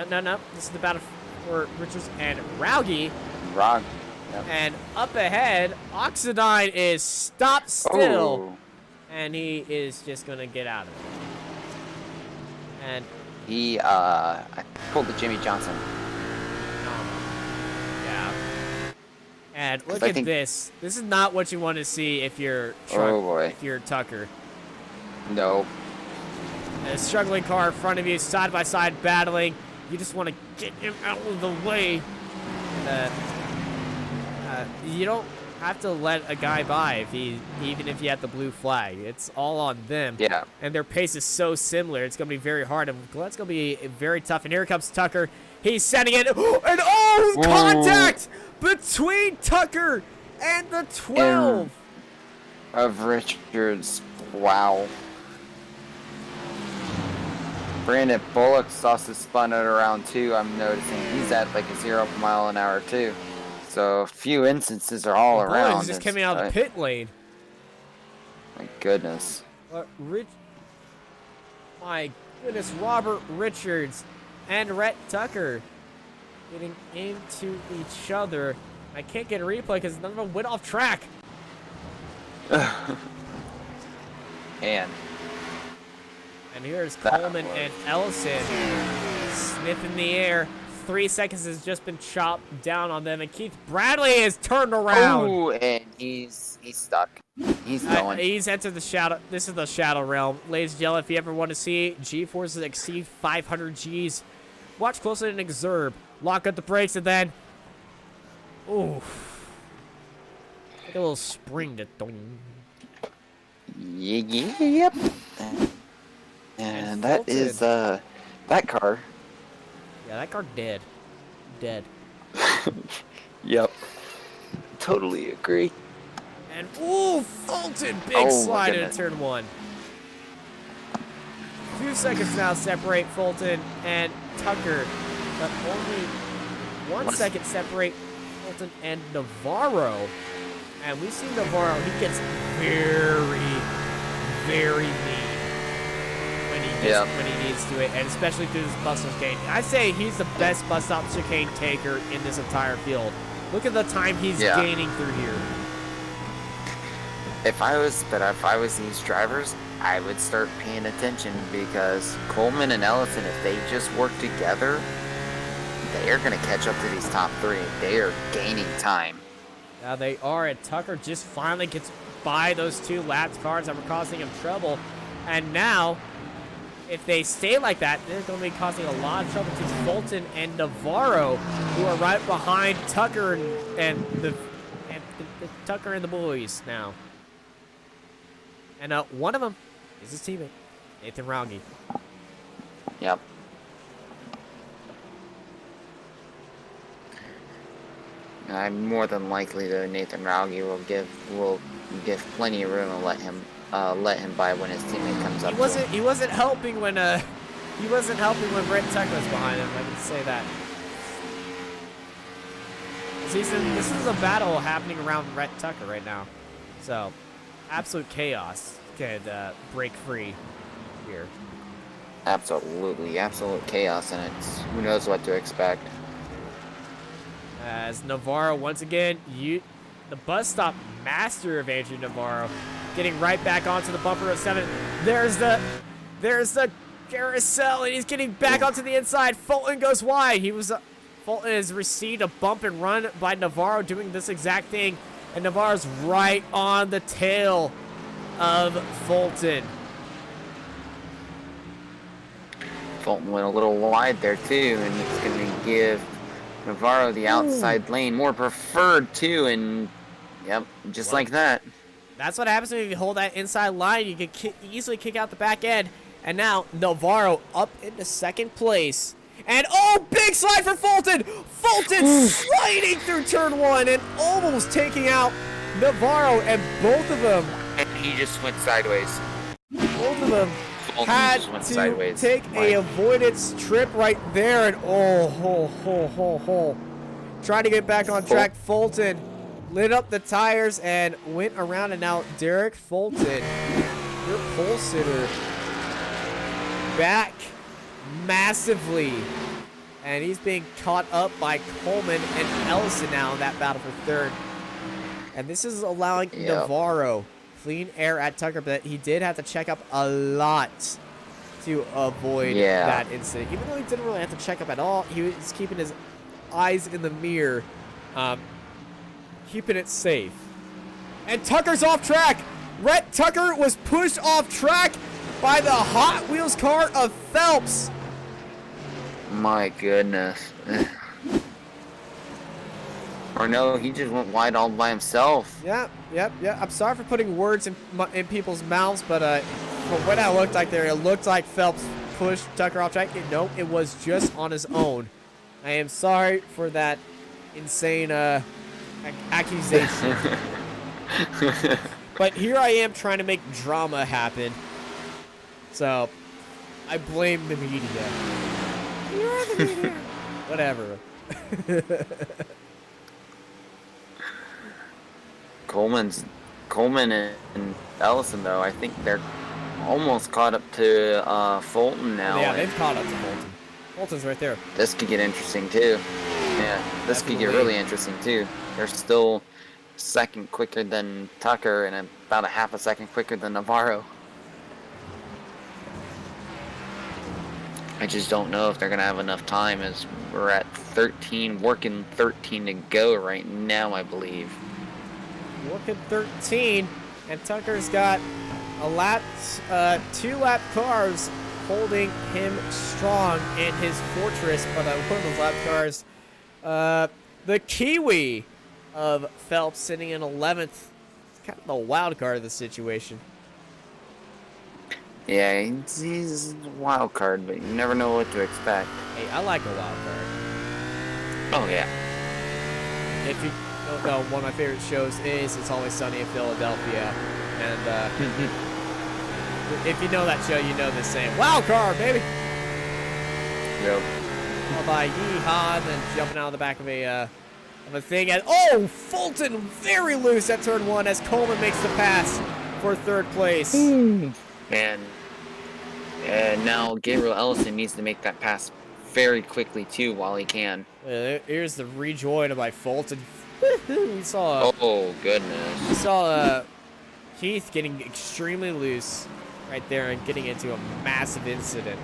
No. This is the battle for Richards and Rauge. Yep. And up ahead, Oxidine is stopped still, and he is just going to get out of it. And he, I pulled the Jimmy Johnson. Yeah. And look at this. This is not what you want to see if you're if you're Tucker. No. And a struggling car in front of you, side by side battling. You just want to get him out of the way. You don't have to let a guy by even if you have the blue flag. It's all on them. Yeah. And their pace is so similar. It's going to be very hard. And Glen's going to be very tough. And here comes Tucker. He's sending it. And contact between Tucker and the 12 of Richards. Wow. Brandon Bullock's also spun it around too. I'm noticing he's at like a 0 mile an hour too. So a few instances are all around. He's just coming out of the pit lane. My goodness. My goodness, Robert Richards and Rhett Tucker getting into each other. I can't get a replay because none of them went off track. And here's Coleman and Ellison sniffing the air. 3 seconds has just been chopped down on them, and Keith Bradley is turned around. Oh, and he's stuck. He's going. He's entered the shadow. This is the shadow realm, ladies and gentlemen. If you ever want to see G-forces exceed 500 Gs, watch closely and observe. Lock up the brakes, and then, oof, like a little spring to dong. Yep. And that is that car. Yeah, that car dead. Dead. Yep. Totally agree. And ooh, Fulton, big slide into turn 1. 2 seconds now separate Fulton and Tucker, but only 1 second separate Fulton and Navarro. And we see Navarro, he gets very, very mean when he needs to, and especially through this bus stop chicane. I say he's the best bus stop chicane taker in this entire field. Look at the time he's gaining through here. If I was these drivers, I would start paying attention, because Coleman and Ellison, if they just work together, they are going to catch up to these top 3. They are gaining time. Now they are, and Tucker just finally gets by those 2 lapped cars that were causing him trouble. And now, if they stay like that, they're going to be causing a lot of trouble to Fulton and Navarro, who are right behind Tucker and the Tucker and the boys now. And one of them is his teammate, Nathan Rauge. Yep. I'm more than likely that Nathan Rauge will give plenty of room and let him by when his teammate comes up. He wasn't helping when Brett Tucker was behind him. I can say that. This is a battle happening around Brett Tucker right now, so absolute chaos could break free here. Absolutely, absolute chaos, and who knows what to expect. As Navarro, once again, the bus stop master of Andrew Navarro, getting right back onto the bumper of 7. There's the carousel, and he's getting back onto the inside. Fulton goes wide. Fulton has received a bump and run by Navarro doing this exact thing, and Navarro's right on the tail of Fulton. Fulton went a little wide there too, and it's going to give Navarro the outside lane, more preferred too, and yep, just like that. That's what happens when you hold that inside line. You can easily kick out the back end, and now Navarro up into second place. And big slide for Fulton! Fulton sliding through turn 1 and almost taking out Navarro, and both of them. And he just went sideways. Both of them had to take a avoidance trip right there, and trying to get back on track. Fulton lit up the tires and went around, and now Derek Fulton, your pole sitter, back massively, and he's being caught up by Coleman and Ellison now in that battle for third. And this is allowing Navarro clean air at Tucker, but he did have to check up a lot to avoid that incident. Even though he didn't really have to check up at all, he was keeping his eyes in the mirror, keeping it safe. And Tucker's off track. Rhett Tucker was pushed off track by the Hot Wheels car of Phelps. My goodness. Or no, he just went wide all by himself. Yeah. I'm sorry for putting words in people's mouths, but from what that looked like there, it looked like Phelps pushed Tucker off track. No, it was just on his own. I am sorry for that insane accusation. But here I am trying to make drama happen. So, I blame the media. You're the media. Whatever. Coleman and Ellison, though, I think they're almost caught up to Fulton now. Yeah, they've caught up to Fulton. Fulton's right there. This could get interesting, too. Yeah, this could get really interesting, too. They're still a second quicker than Tucker and about a half a second quicker than Navarro. I just don't know if they're going to have enough time, as we're at 13, working 13 to go right now, I believe. Working 13, and Tucker's got a lap, 2-lap cars holding him strong in his fortress. But one of those lap cars, the Kiwi of Phelps sitting in 11th. It's kind of the wild card of the situation. Yeah, he's a wild card, but you never know what to expect. Hey, I like a wild card. Oh, yeah. If you don't know, one of my favorite shows is It's Always Sunny in Philadelphia. And if you know that show, you know the same. Wild card, baby! Yep. Followed by Yeehaw, and then jumping out of the back of a thing. And Fulton very loose at turn 1 as Coleman makes the pass for third place. And now Gabriel Ellison needs to make that pass very quickly, too, while he can. Here's the rejoin by Fulton. We saw... oh, goodness. We saw Keith getting extremely loose right there and getting into a massive incident.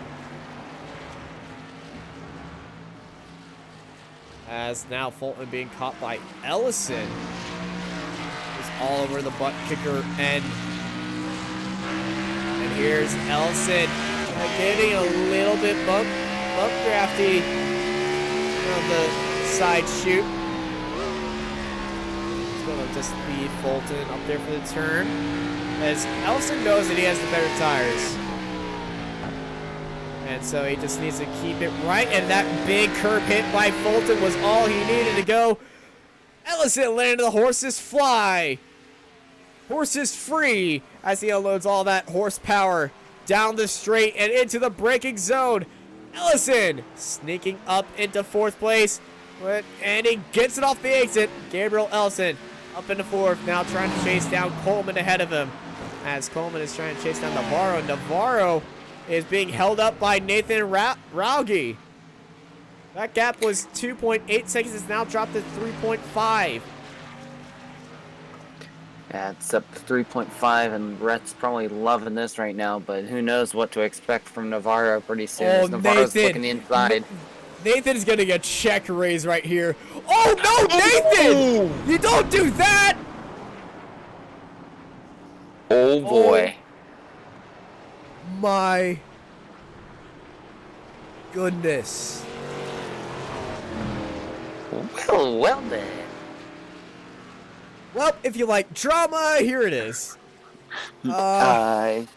As now Fulton being caught by Ellison. He's all over the butt kicker end. And here's Ellison getting a little bit bump drafty on the side chute. He's gonna just leave Fulton up there for the turn, as Ellison knows that he has the better tires. And so he just needs to keep it right, and that big curb hit by Fulton was all he needed to go. Ellison landed the horses fly. Horses free as he unloads all that horsepower down the straight and into the braking zone. Ellison sneaking up into 4th place, and he gets it off the exit. Gabriel Ellison up into 4th, now trying to chase down Coleman ahead of him. As Coleman is trying to chase down Navarro. Navarro is being held up by Nathan Raugi. That gap was 2.8 seconds. It's now dropped to 3.5. Yeah, it's up to 3.5, and Rhett's probably loving this right now, but who knows what to expect from Navarro pretty soon. Oh, Navarro's Nathan. looking inside. Nathan's getting a check raise right here. Oh, no, Nathan! You don't do that! Oh, boy. My goodness. Well then. Well, if you like drama, here it is. Hi.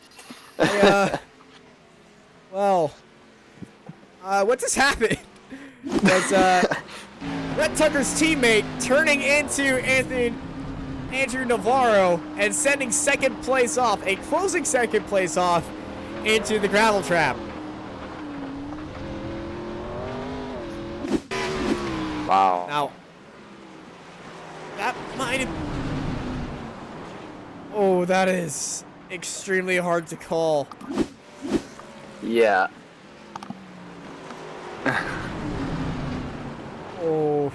What just happened? Was Rhett Tucker's teammate turning into Andrew Navarro and sending 2nd place off, a closing 2nd place off into the gravel trap. Wow. Now, that might have... Oh, that is extremely hard to call. Yeah. Oh.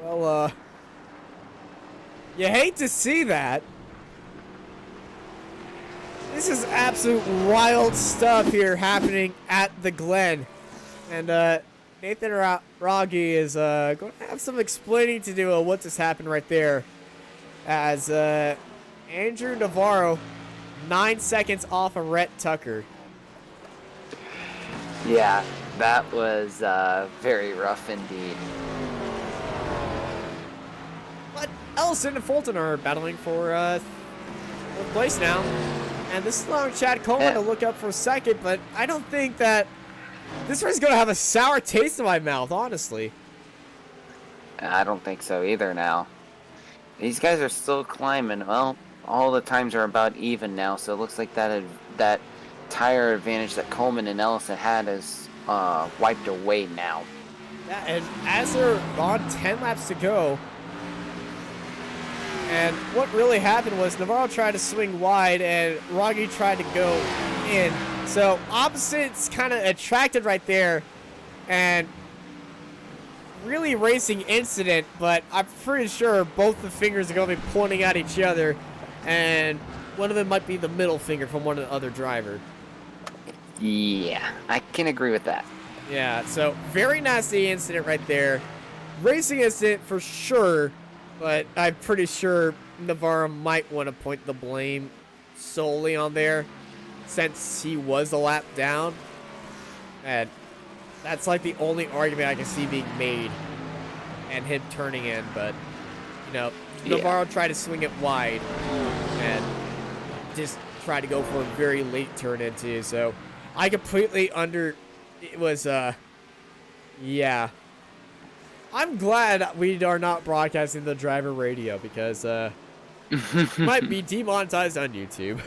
Well, you hate to see that. This is absolute wild stuff here happening at the Glen. And, Nathan Raggi is, going to have some explaining to do on what just happened right there. As, Andrew Navarro, 9 seconds off of Rhett Tucker. Yeah, that was very rough indeed. But Ellison and Fulton are battling for 4th place now. And this is allowing Chad Coleman to look up for 2nd, but I don't think that this race is going to have a sour taste in my mouth, honestly. I don't think so either now. These guys are still climbing. Well, all the times are about even now, so it looks like that tire advantage that Coleman and Ellison had is wiped away now. Yeah, and as they're on 10 laps to go, and what really happened was Navarro tried to swing wide and Raggi tried to go in. So opposites kind of attracted right there, and really racing incident, but I'm pretty sure both the fingers are going to be pointing at each other, and one of them might be the middle finger from one of the other driver. Yeah, I can agree with that. Yeah, so very nasty incident right there. Racing incident for sure, but I'm pretty sure Navarro might want to point the blame solely on there since he was a lap down. And that's like the only argument I can see being made and him turning in, but you know, Navarro tried to swing it wide and just tried to go for a very late turn into, so I completely it was yeah. I'm glad we are not broadcasting the driver radio because might be demonetized on YouTube.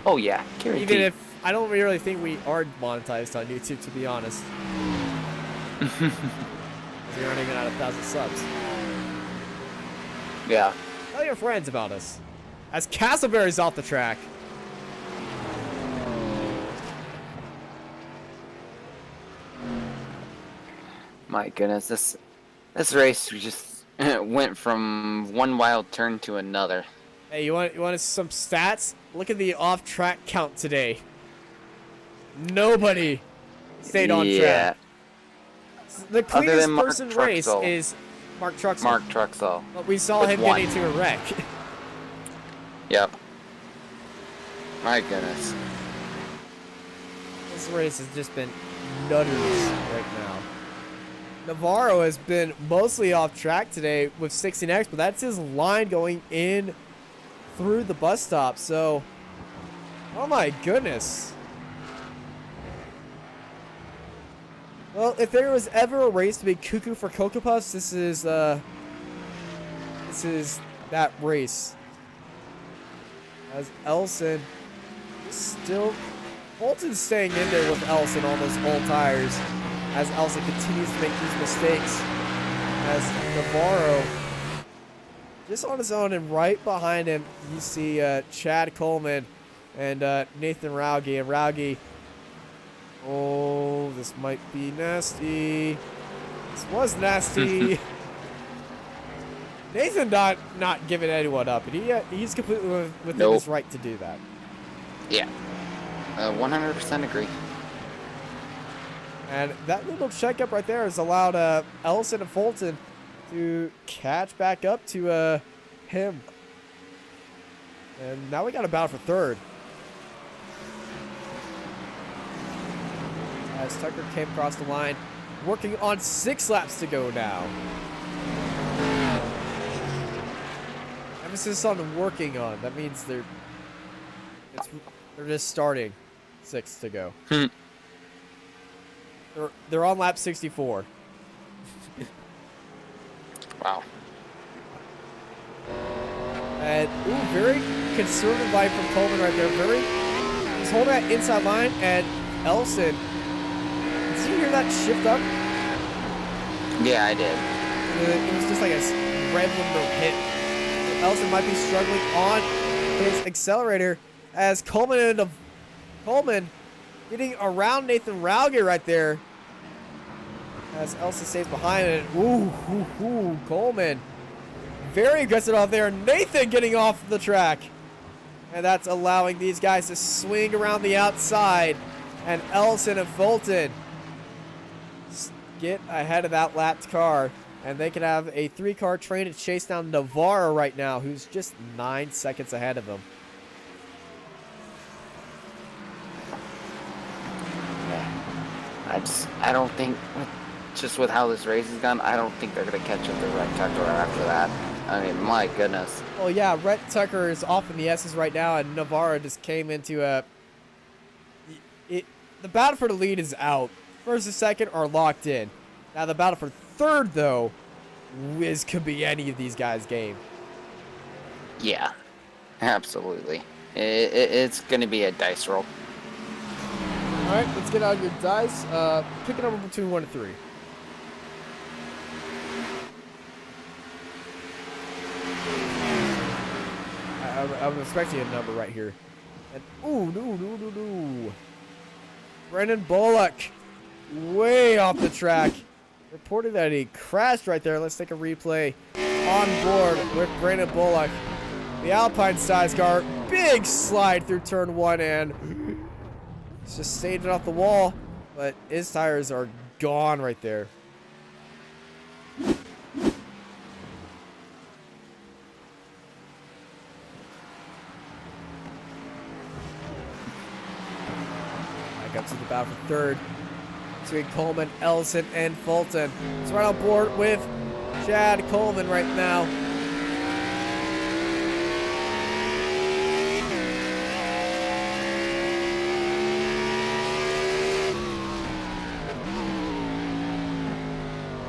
Oh yeah, guaranteed. Even if I don't really think we are monetized on YouTube, to be honest. We aren't even at 1,000 subs. Yeah. Tell your friends about us. As Castleberry's off the track. My goodness, this race just went from one wild turn to another. Hey, you want some stats? Look at the off-track count today. Nobody stayed on track. The cleanest person race is Mark Truxell. Mark Truxell. But we saw him get into a wreck. Yep. My goodness. This race has just been nutters right now. Navarro has been mostly off track today with 16X, but that's his line going in through the bus stop. So, oh my goodness. Well, if there was ever a race to be cuckoo for Cocoa Puffs, this is that race. As Ellison is still, Bolton's staying in there with Ellison on those old tires as Ellison continues to make these mistakes. As Navarro just on his own, and right behind him you see Chad Coleman and Nathan Rauge. And Rauge, oh, this might be nasty. This was nasty. Nathan not giving anyone up, and he's completely within his right to do that. Yeah, 100% agree. And that little checkup right there has allowed Ellison and Fulton to catch back up to him. And now we got a battle for third. As Tucker came across the line, working on 6 laps to go now. Emphasis on working on. That means they're just starting. 6 to go. They're on lap 64. Wow. And very conservative line from Coleman right there. He's holding that inside line, and Ellison. Did you hear that shift up? Yeah, I did. It was just like a random hit. Ellison might be struggling on his accelerator as Coleman getting around Nathan Rauge right there. As Ellison stays behind it. Ooh, Coleman. Very aggressive out there. Nathan getting off the track. And that's allowing these guys to swing around the outside. And Ellison and Fulton get ahead of that lapped car. And they can have a 3-car train to chase down Navarro right now, who's just 9 seconds ahead of him. I don't think, just with how this race has gone, I don't think they're going to catch up to Rhett Tucker after that. I mean, my goodness. Well, yeah, Rhett Tucker is off in the S's right now, and Navarro just came into the battle for the lead is out. First and second are locked in. Now the battle for third, though, could be any of these guys' game. Yeah, absolutely. It's going to be a dice roll. All right, let's get out your dice. Pick a number between 1 and 3. I'm expecting a number right here. And no. Brendan Bullock, way off the track. Reported that he crashed right there. Let's take a replay on board with Brandon Bullock. The Alpine size car, big slide through turn 1, and it's just stayed off the wall, but his tires are gone right there. Back up to the battle for third between Coleman, Ellison, and Fulton. It's right on board with Chad Coleman right now.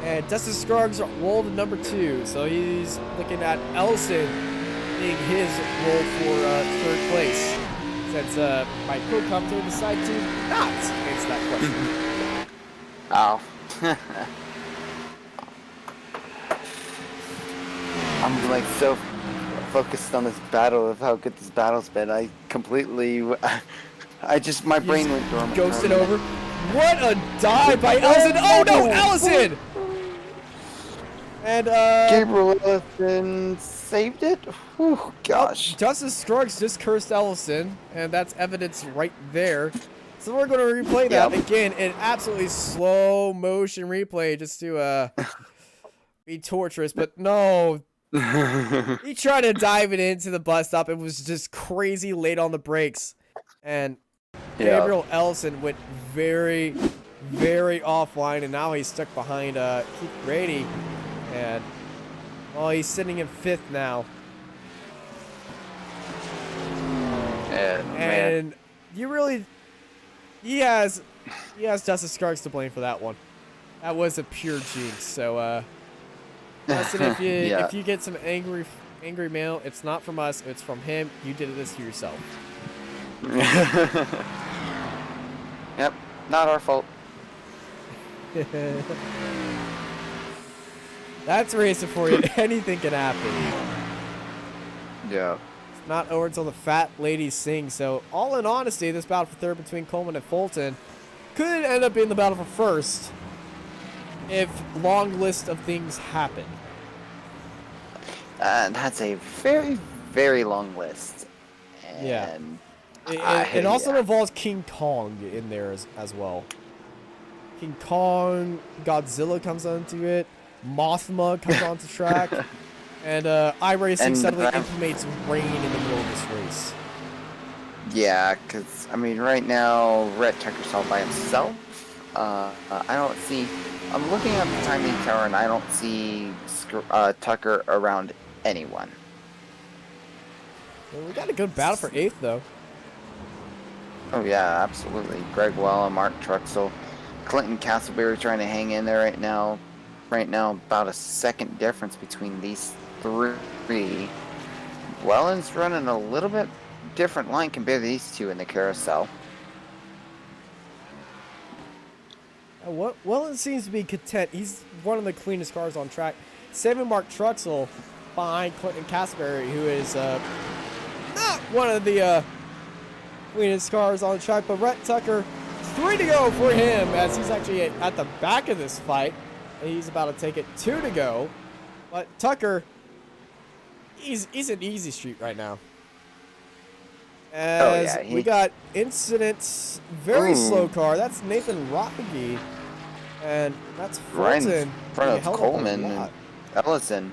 And Dustin Scruggs rolled to number 2, so he's looking at Ellison being his role for third place. Since my co-commentator decided to not answer that question. Oh. I'm like so focused on this battle of how good this battle's been. I completely, my brain went dormant. Ghosted over. What a dive by Ellison! Oh no, Ellison! And Gabriel Ellison saved it. Whew, gosh. Dustin Scruggs just cursed Ellison, and that's evidence right there. So we're going to replay that again in absolutely slow motion replay just to be torturous. But no, he tried to dive it into the bus stop. It was just crazy late on the brakes, and Gabriel Ellison went very, very offline, and now he's stuck behind Keith Brady, and well, he's sitting in 5th now. And you really, he has Justice Skarks to blame for that one. That was a pure jinx. So, Justin, if you get some angry mail, it's not from us, it's from him. You did this to yourself. Yep, not our fault. That's racing for you. Anything can happen. Yeah. It's not over until the fat ladies sing. So, all in honesty, this battle for 3rd between Coleman and Fulton could end up being the battle for 1st if long list of things happen. That's a very, very long list. And Yeah. It also involves King Kong in there as well. King Kong, Godzilla comes onto it, Mothma comes onto track, and iRacing suddenly implements rain in the middle of this race. Yeah, because, I mean, right now, Rhett Tucker's all by himself. I don't see... I'm looking at the timing tower, and I don't see Tucker around anyone. Well, we got a good battle for 8th, though. Oh, yeah, absolutely. Greg Wella, Mark Truxell, Clinton Castleberry trying to hang in there right now. Right now, about a second difference between these 3. Wellen's running a little bit different line compared to these 2 in the carousel. Wellen seems to be content. He's one of the cleanest cars on track. 7 Mark Truxell behind Clinton Castleberry, who is not one of the cleanest cars on the track. But Rhett Tucker, 3 to go for him as he's actually at the back of this fight. He's about to take it 2 to go. But Tucker, he's in easy street right now. As we got Incident's very slow car. That's Nathan Rocky. And that's right Fulton. in front of Coleman and Ellison.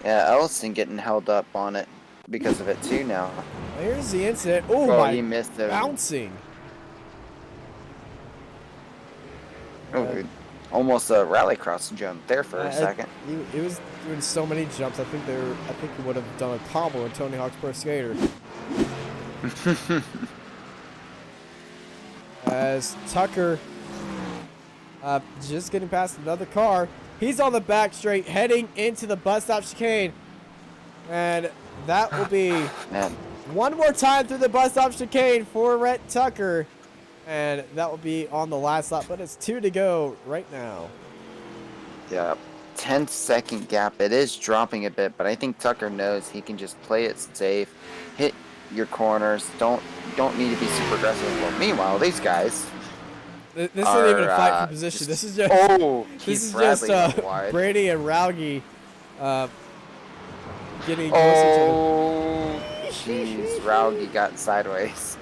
Yeah, Ellison getting held up on it because of it too now. Here's the incident. Oh, he missed it. Bouncing. Oh, almost a rallycross jump there for a second. He was doing so many jumps. I think he would have done a combo with Tony Hawk's Pro Skater. As Tucker just getting past another car. He's on the back straight heading into the bus stop chicane. And that will be one more time through the bus stop chicane for Rhett Tucker. And that will be on the last lap, but it's 2 to go right now. Yeah, 10-second gap. It is dropping a bit, but I think Tucker knows he can just play it safe, hit your corners, don't need to be super aggressive. Well, meanwhile, these guys... This isn't even a fight for position. This is just Brady and Raugi getting close to each other. Jeez, Raugi got sideways.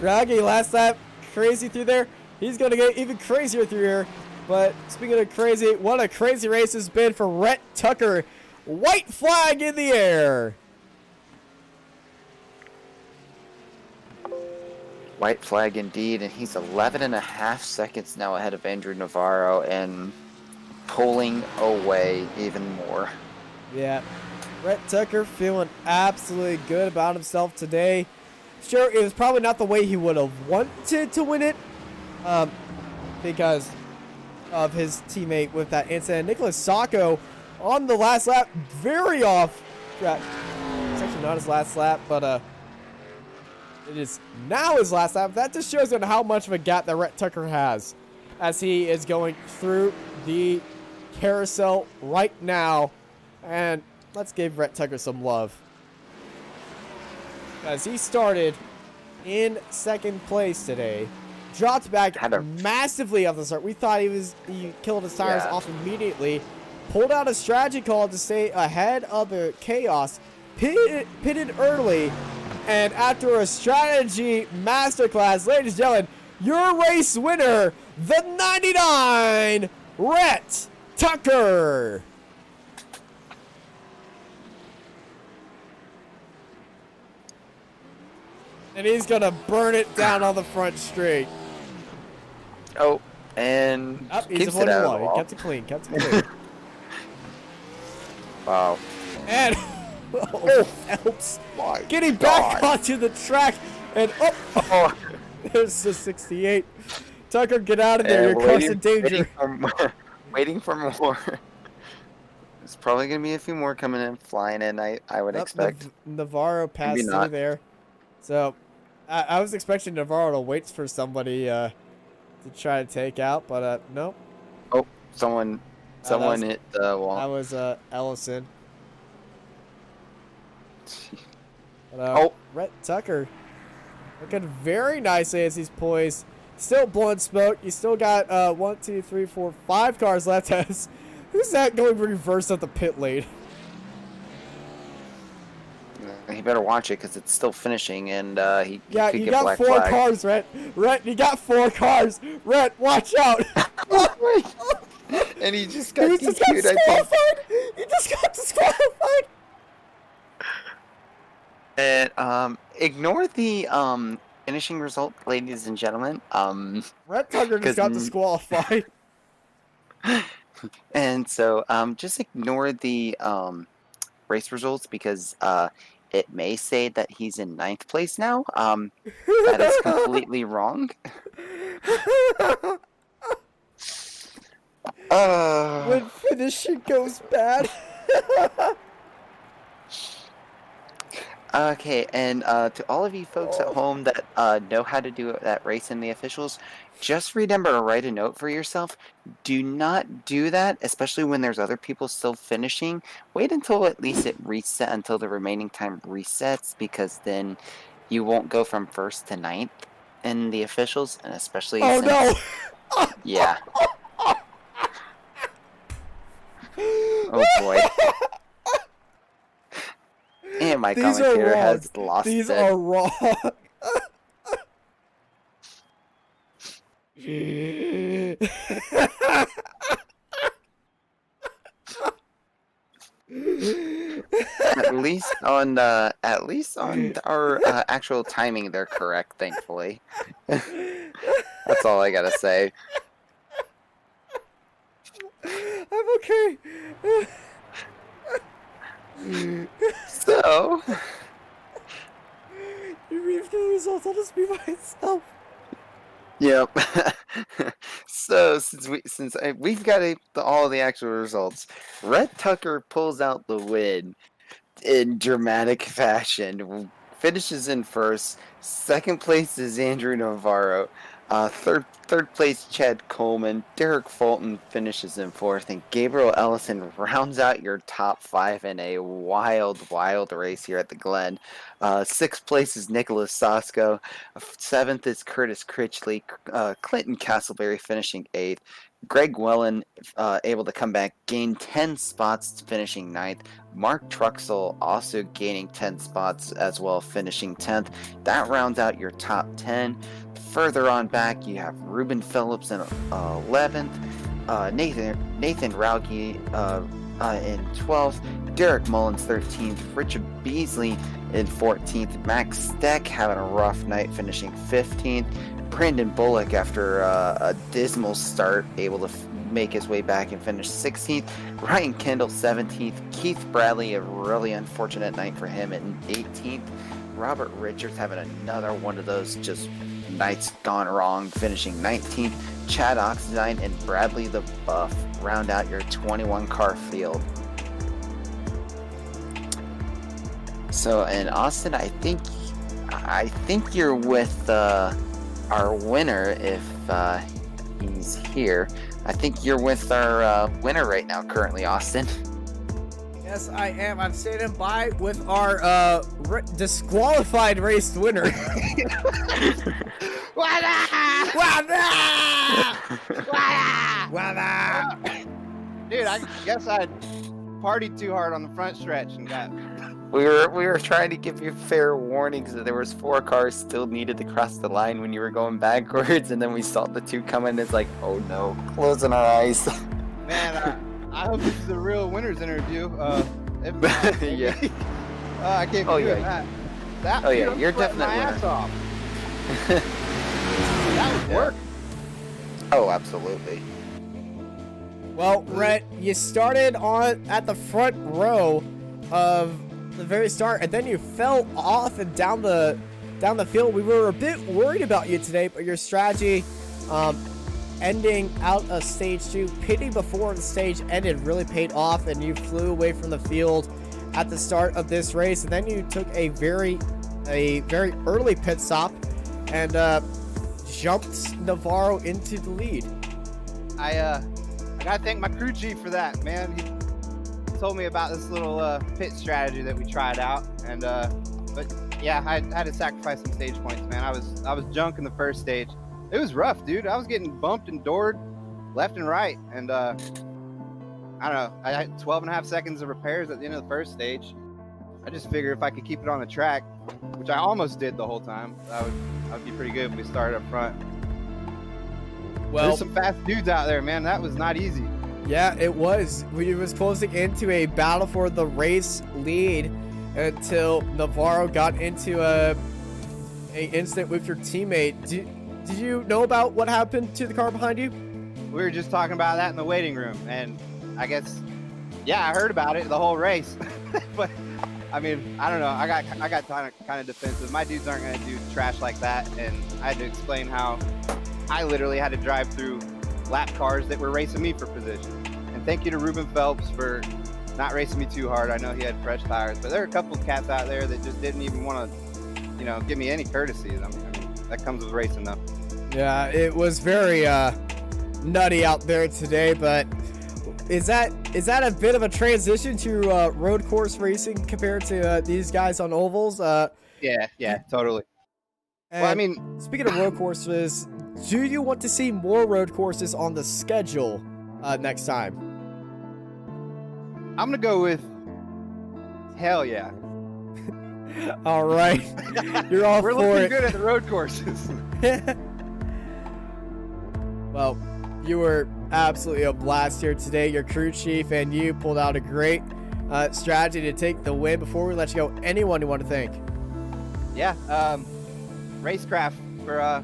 Raugi last lap, crazy through there. He's going to get even crazier through here. But speaking of crazy, what a crazy race has been for Rhett Tucker. White flag in the air. White flag indeed, and he's 11.5 seconds now ahead of Andrew Navarro and pulling away even more. Yeah, Rhett Tucker feeling absolutely good about himself today. Sure, it was probably not the way he would have wanted to win it because of his teammate with that incident. Nicholas Sacco on the last lap, very off track. It's actually not his last lap, but it is now his last lap. That just shows you how much of a gap that Rhett Tucker has as he is going through the carousel right now. And let's give Rhett Tucker some love. As he started in 2nd place today, dropped back massively off the start. We thought he killed his tires off immediately, pulled out a strategy call to stay ahead of the chaos, pitted early, and after a strategy masterclass, ladies and gentlemen, your race winner, the 99, Rhett Tucker. And he's going to burn it down on the front straight. Oh, And He's keeps it avoiding out the of wall. the He wall. kept it clean. Kept it clean. Wow. And Phelps getting back onto the track, and Oh. there's the 68. Tucker, get out of there. And Your car's in danger. Waiting for more. There's probably gonna be a few more coming in, flying in. I would expect. Navarro passed Maybe through not. there, so I was expecting Navarro to wait for somebody to try to take out, but nope. Oh, someone hit the wall. That was Ellison. Oh. Rhett Tucker looking very nicely as he's poised. Still blowing smoke. You still got 1, 2, 3, 4, 5 cars left. Who's that going reverse at the pit lane? He better watch it because it's still finishing, and he could you get got black 4 flag. cars, Rhett. Rhett, you got 4 cars. Rhett, watch out. And he just got He just got DQ'd, I think. disqualified. He just got disqualified. And ignore the finishing result, ladies and gentlemen. Rhett Tucker just got disqualified. And so just ignore the race results because it may say that he's in 9th place now. That is completely wrong. When finishing goes bad. Okay, and to all of you folks at home that know how to do that race in the officials, just remember to write a note for yourself. Do not do that, especially when there's other people still finishing. Wait until at least it until the remaining time resets, because then you won't go from 1st to 9th in the officials, and especially No! Yeah. Oh boy. And my These are commentator wrong. has lost These it. are wrong. At least on our actual timing, they're correct. Thankfully, that's all I gotta say. I'm okay. So, You read the results. I'll just be myself. yep. So since we've got all the actual results, Rhett Tucker pulls out the win in dramatic fashion. Finishes in 1st. 2nd place is Andrew Navarro. Third place, Chad Coleman. Derek Fulton finishes in 4th, and Gabriel Ellison rounds out your top 5 in a wild race here at the Glen. 6th place is Nicholas Sasko. 7th is Curtis Critchley. Clinton Castleberry finishing 8th. Greg Wellen able to come back, gain 10 spots, finishing 9th. Mark Truxell also gaining 10 spots as well, finishing 10th. That rounds out your top 10. Further on back, you have Ruben Phillips in 11th, Nathan Rauge in 12th, Derek Mullins 13th, Richard Beasley in 14th, Max Steck having a rough night, finishing 15th, Brandon Bullock after a dismal start, able to make his way back and finish 16th, Ryan Kendall 17th, Keith Bradley, a really unfortunate night for him, at 18th, Robert Richards having another one of those just nights gone wrong, finishing 19th. Chad Oxidine and Bradley the Buff round out your 21 car field. So in Austin, I think you're with our winner if he's here. I think you're with our winner right now currently, Austin. Yes, I am. I'm standing by with our disqualified race winner. Dude, I guess I partied too hard on the front stretch and got. We were trying to give you fair warnings that there was 4 cars still needed to cross the line when you were going backwards, and then we saw the 2 coming. It's like, oh no, closing our eyes. Man, I hope this is a real winner's interview. If not, Yeah. I can't be doing that. Oh yeah, I'm you're sweating definitely my winner. ass off. That was work. Oh, absolutely. Well, Rhett, you started on at the front row of the very start, and then you fell off and down the field. We were a bit worried about you today, but your strategy, ending out of stage 2, pitting before the stage ended, really paid off, and you flew away from the field at the start of this race. And then you took a very early pit stop and jumped Navarro into the lead. I gotta thank my crew chief for that, man. He told me about this little pit strategy that we tried out, and but yeah, I had to sacrifice some stage points, man. I was junk in the first stage. It was rough, dude. I was getting bumped and doored left and right, and I don't know. I had 12.5 seconds of repairs at the end of the first stage. I just figured if I could keep it on the track, which I almost did the whole time, I would be pretty good if we started up front. Well, there's some fast dudes out there, man. That was not easy. Yeah, it was. We was closing into a battle for the race lead until Navarro got into a incident with your teammate. Did you know about what happened to the car behind you? We were just talking about that in the waiting room, and I guess, yeah, I heard about it the whole race. But I mean, I don't know. I got kind of defensive. My dudes aren't gonna do trash like that, and I had to explain how I literally had to drive through lap cars that were racing me for position. And thank you to Ruben Phelps for not racing me too hard. I know he had fresh tires, but there are a couple of cats out there that just didn't even want to, give me any courtesies. I mean, that comes with racing, though. Yeah, it was very nutty out there today, but is that a bit of a transition to road course racing compared to these guys on ovals? Yeah, totally. Well, I mean, speaking of road courses, do you want to see more road courses on the schedule next time? I'm gonna go with hell yeah. All right, you're all We're for looking it. good at the road courses. Well, you were absolutely a blast here today. Your crew chief and you pulled out a great strategy to take the win. Before we let you go, anyone you want to thank? Yeah, Racecraft for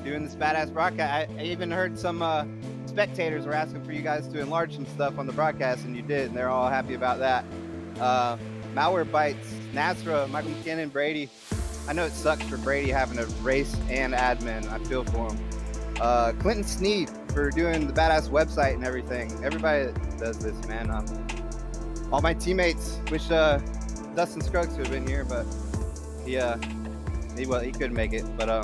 doing this badass broadcast. I even heard some spectators were asking for you guys to enlarge some stuff on the broadcast, and you did, and they're all happy about that. Malware Bites, NASRA, Michael McKinnon, Brady. I know it sucks for Brady having to race and admin. I feel for him. Clinton Sneed for doing the badass website and everything. Everybody that does this, man. All my teammates. Wish Dustin Scruggs could have been here, but he couldn't make it. But I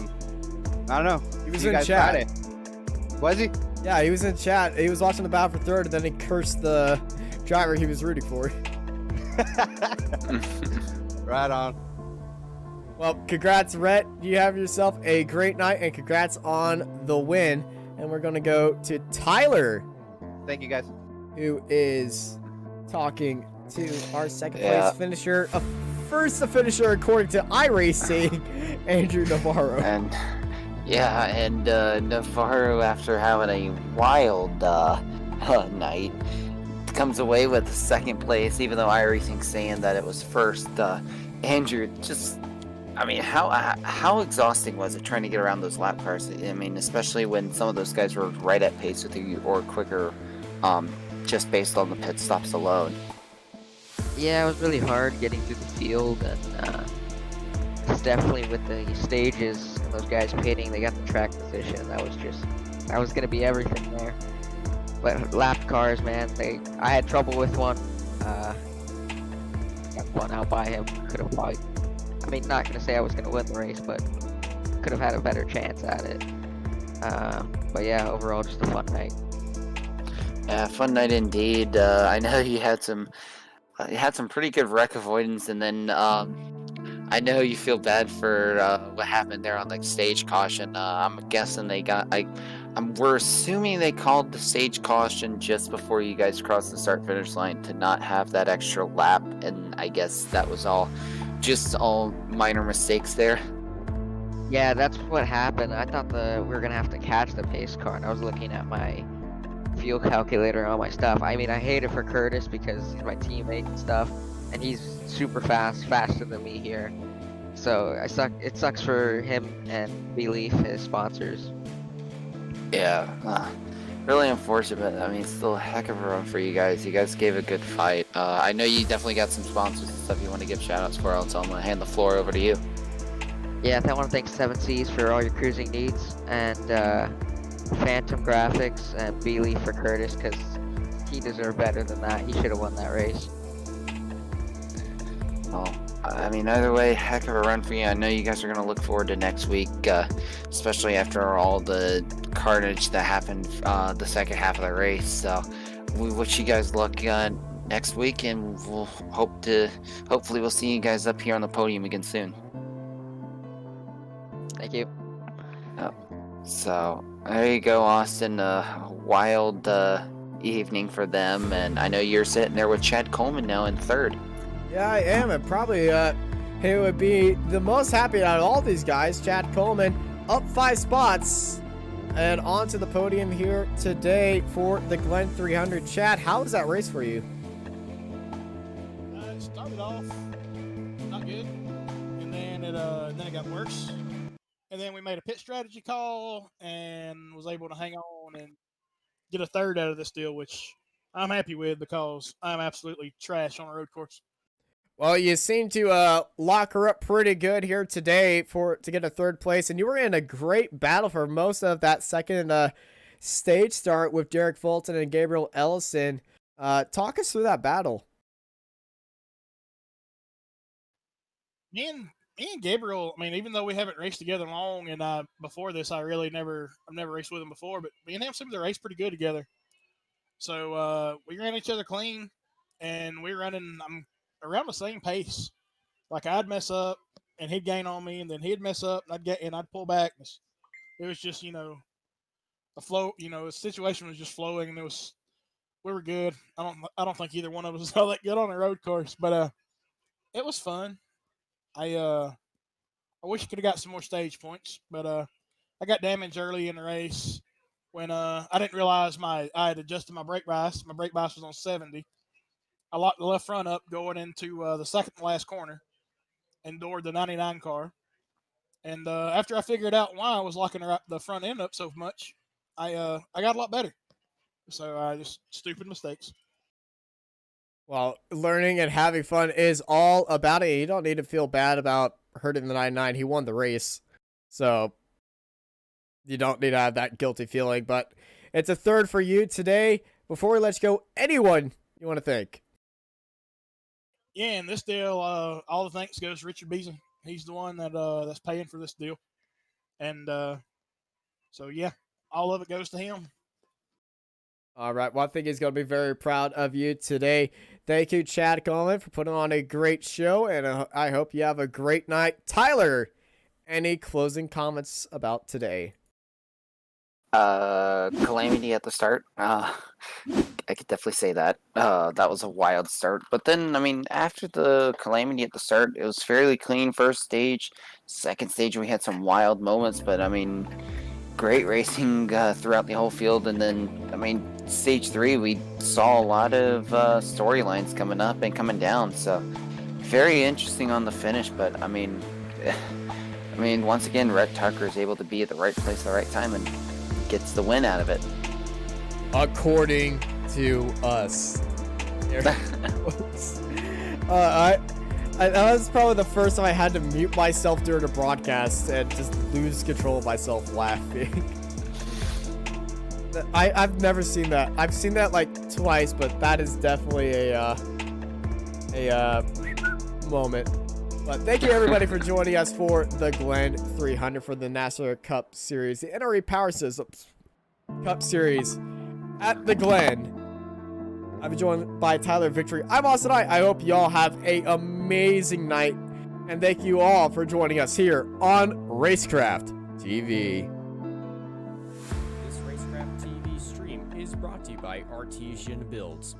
don't know. He was in chat. Friday. Was he? Yeah, he was in chat. He was watching the battle for third, and then he cursed the driver he was rooting for. Right on. Well, congrats, Rhett. You have yourself a great night, and congrats on the win. And we're going to go to Tyler. Thank you, guys. Who is talking to our second place finisher. First the finisher according to iRacing, Andrew Navarro. And Navarro, after having a wild night, comes away with second place, even though iRacing's saying that it was first. Andrew, just, I mean, how exhausting was it trying to get around those lap cars? I mean, especially when some of those guys were right at pace with you or quicker, just based on the pit stops alone. Yeah, it was really hard getting through the field, and it's definitely with the stages and those guys pitting, they got the track position. That was gonna be everything there. But lap cars, man, I had trouble with one. Got one out by him. Could have probably, I mean, not gonna say I was gonna win the race, but could have had a better chance at it. But yeah, overall, just a fun night. Yeah, fun night indeed. I know you had some pretty good wreck avoidance, and then I know you feel bad for what happened there on the stage caution. I'm guessing we're assuming they called the stage caution just before you guys crossed the start-finish line to not have that extra lap, and I guess that was all minor mistakes there. Yeah, that's what happened. I thought we were gonna have to catch the pace car, and I was looking at my fuel calculator and all my stuff. I mean, I hate it for Curtis because he's my teammate and stuff, and he's super faster than me here. So it sucks for him and Belief, his sponsors. Yeah, really unfortunate. I mean, still a heck of a run for you guys. You guys gave a good fight. I know you definitely got some sponsors and stuff you want to give shout outs for, so I'm going to hand the floor over to you. Yeah, I want to thank 7Cs for all your cruising needs, and Phantom Graphics and Beely for Curtis, because he deserved better than that. He should have won that race. Well, I mean, either way, heck of a run for you. I know you guys are going to look forward to next week, especially after all the carnage that happened the second half of the race. So we wish you guys luck next week, and we'll hopefully we'll see you guys up here on the podium again soon. Thank you. So there you go, Austin. Wild evening for them, and I know you're sitting there with Chad Coleman now in third. Yeah, I am, and probably he would be the most happy out of all these guys. Chad Coleman up 5 spots and onto the podium here today for the Glen 300. Chad, how was that race for you? It started off not good, and then it got worse. And then we made a pit strategy call and was able to hang on and get a third out of this deal, which I'm happy with because I'm absolutely trash on a road course. Well, you seem to lock her up pretty good here today to get a third place, and you were in a great battle for most of that second stage start with Derek Fulton and Gabriel Ellison. Talk us through that battle. Me and Gabriel, I mean, even though we haven't raced together long, and before this, I've never raced with him before, but me and him seem to race pretty good together. So we ran each other clean, and we were running around the same pace. Like I'd mess up, and he'd gain on me, and then he'd mess up, and I'd pull back. It was just a flow. The situation was just flowing, and we were good. I don't think either one of us was all that good on a road course, but it was fun. I wish I could have got some more stage points, but I got damaged early in the race when I didn't realize I had adjusted my brake bias. My brake bias was on 70. I locked the left front up going into the second to last corner and doored the 99 car. And after I figured out why I was locking the front end up so much, I got a lot better. So just stupid mistakes. Well, learning and having fun is all about it. You don't need to feel bad about hurting the 99. He won the race. So you don't need to have that guilty feeling. But it's a third for you today. Before we let you go, anyone you want to thank? Yeah, in this deal, all the thanks goes to Richard Beason. He's the one that's paying for this deal. And so, yeah, all of it goes to him. All right. Well, I think he's going to be very proud of you today. Thank you, Chad Coleman, for putting on a great show, and I hope you have a great night. Tyler, any closing comments about today? Calamity at the start. I could definitely say that. That was a wild start. But then, I mean, after the calamity at the start, it was fairly clean first stage. Second stage, we had some wild moments, but I mean, great racing throughout the whole field. And then, I mean, stage 3, we saw a lot of storylines coming up and coming down. So, very interesting on the finish. But I mean, once again, Rhett Tucker is able to be at the right place at the right time and gets the win out of it. According to us. That was probably the first time I had to mute myself during a broadcast and just lose control of myself laughing. I've never seen that. I've seen that like twice, but that is definitely a moment. But thank you everybody for joining us for the Glen 300 for the NASRA Cup Series, the NRE Power Systems Cup Series at the Glen. I've been joined by Tyler Victory. I'm Austin. I hope you all have an amazing night, and thank you all for joining us here on Racecraft TV. This Racecraft TV stream is brought to you by Artesian Builds.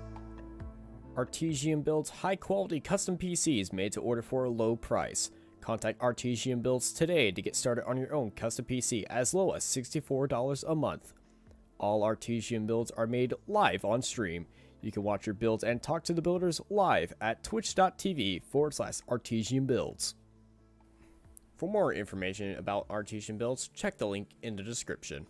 Artesian builds high-quality custom PCs made to order for a low price. Contact Artesian Builds today to get started on your own custom PC as low as $64 a month. All Artesian builds are made live on stream. You can watch your builds and talk to the builders live at twitch.tv/Artesian Builds. For more information about Artesian Builds, check the link in the description.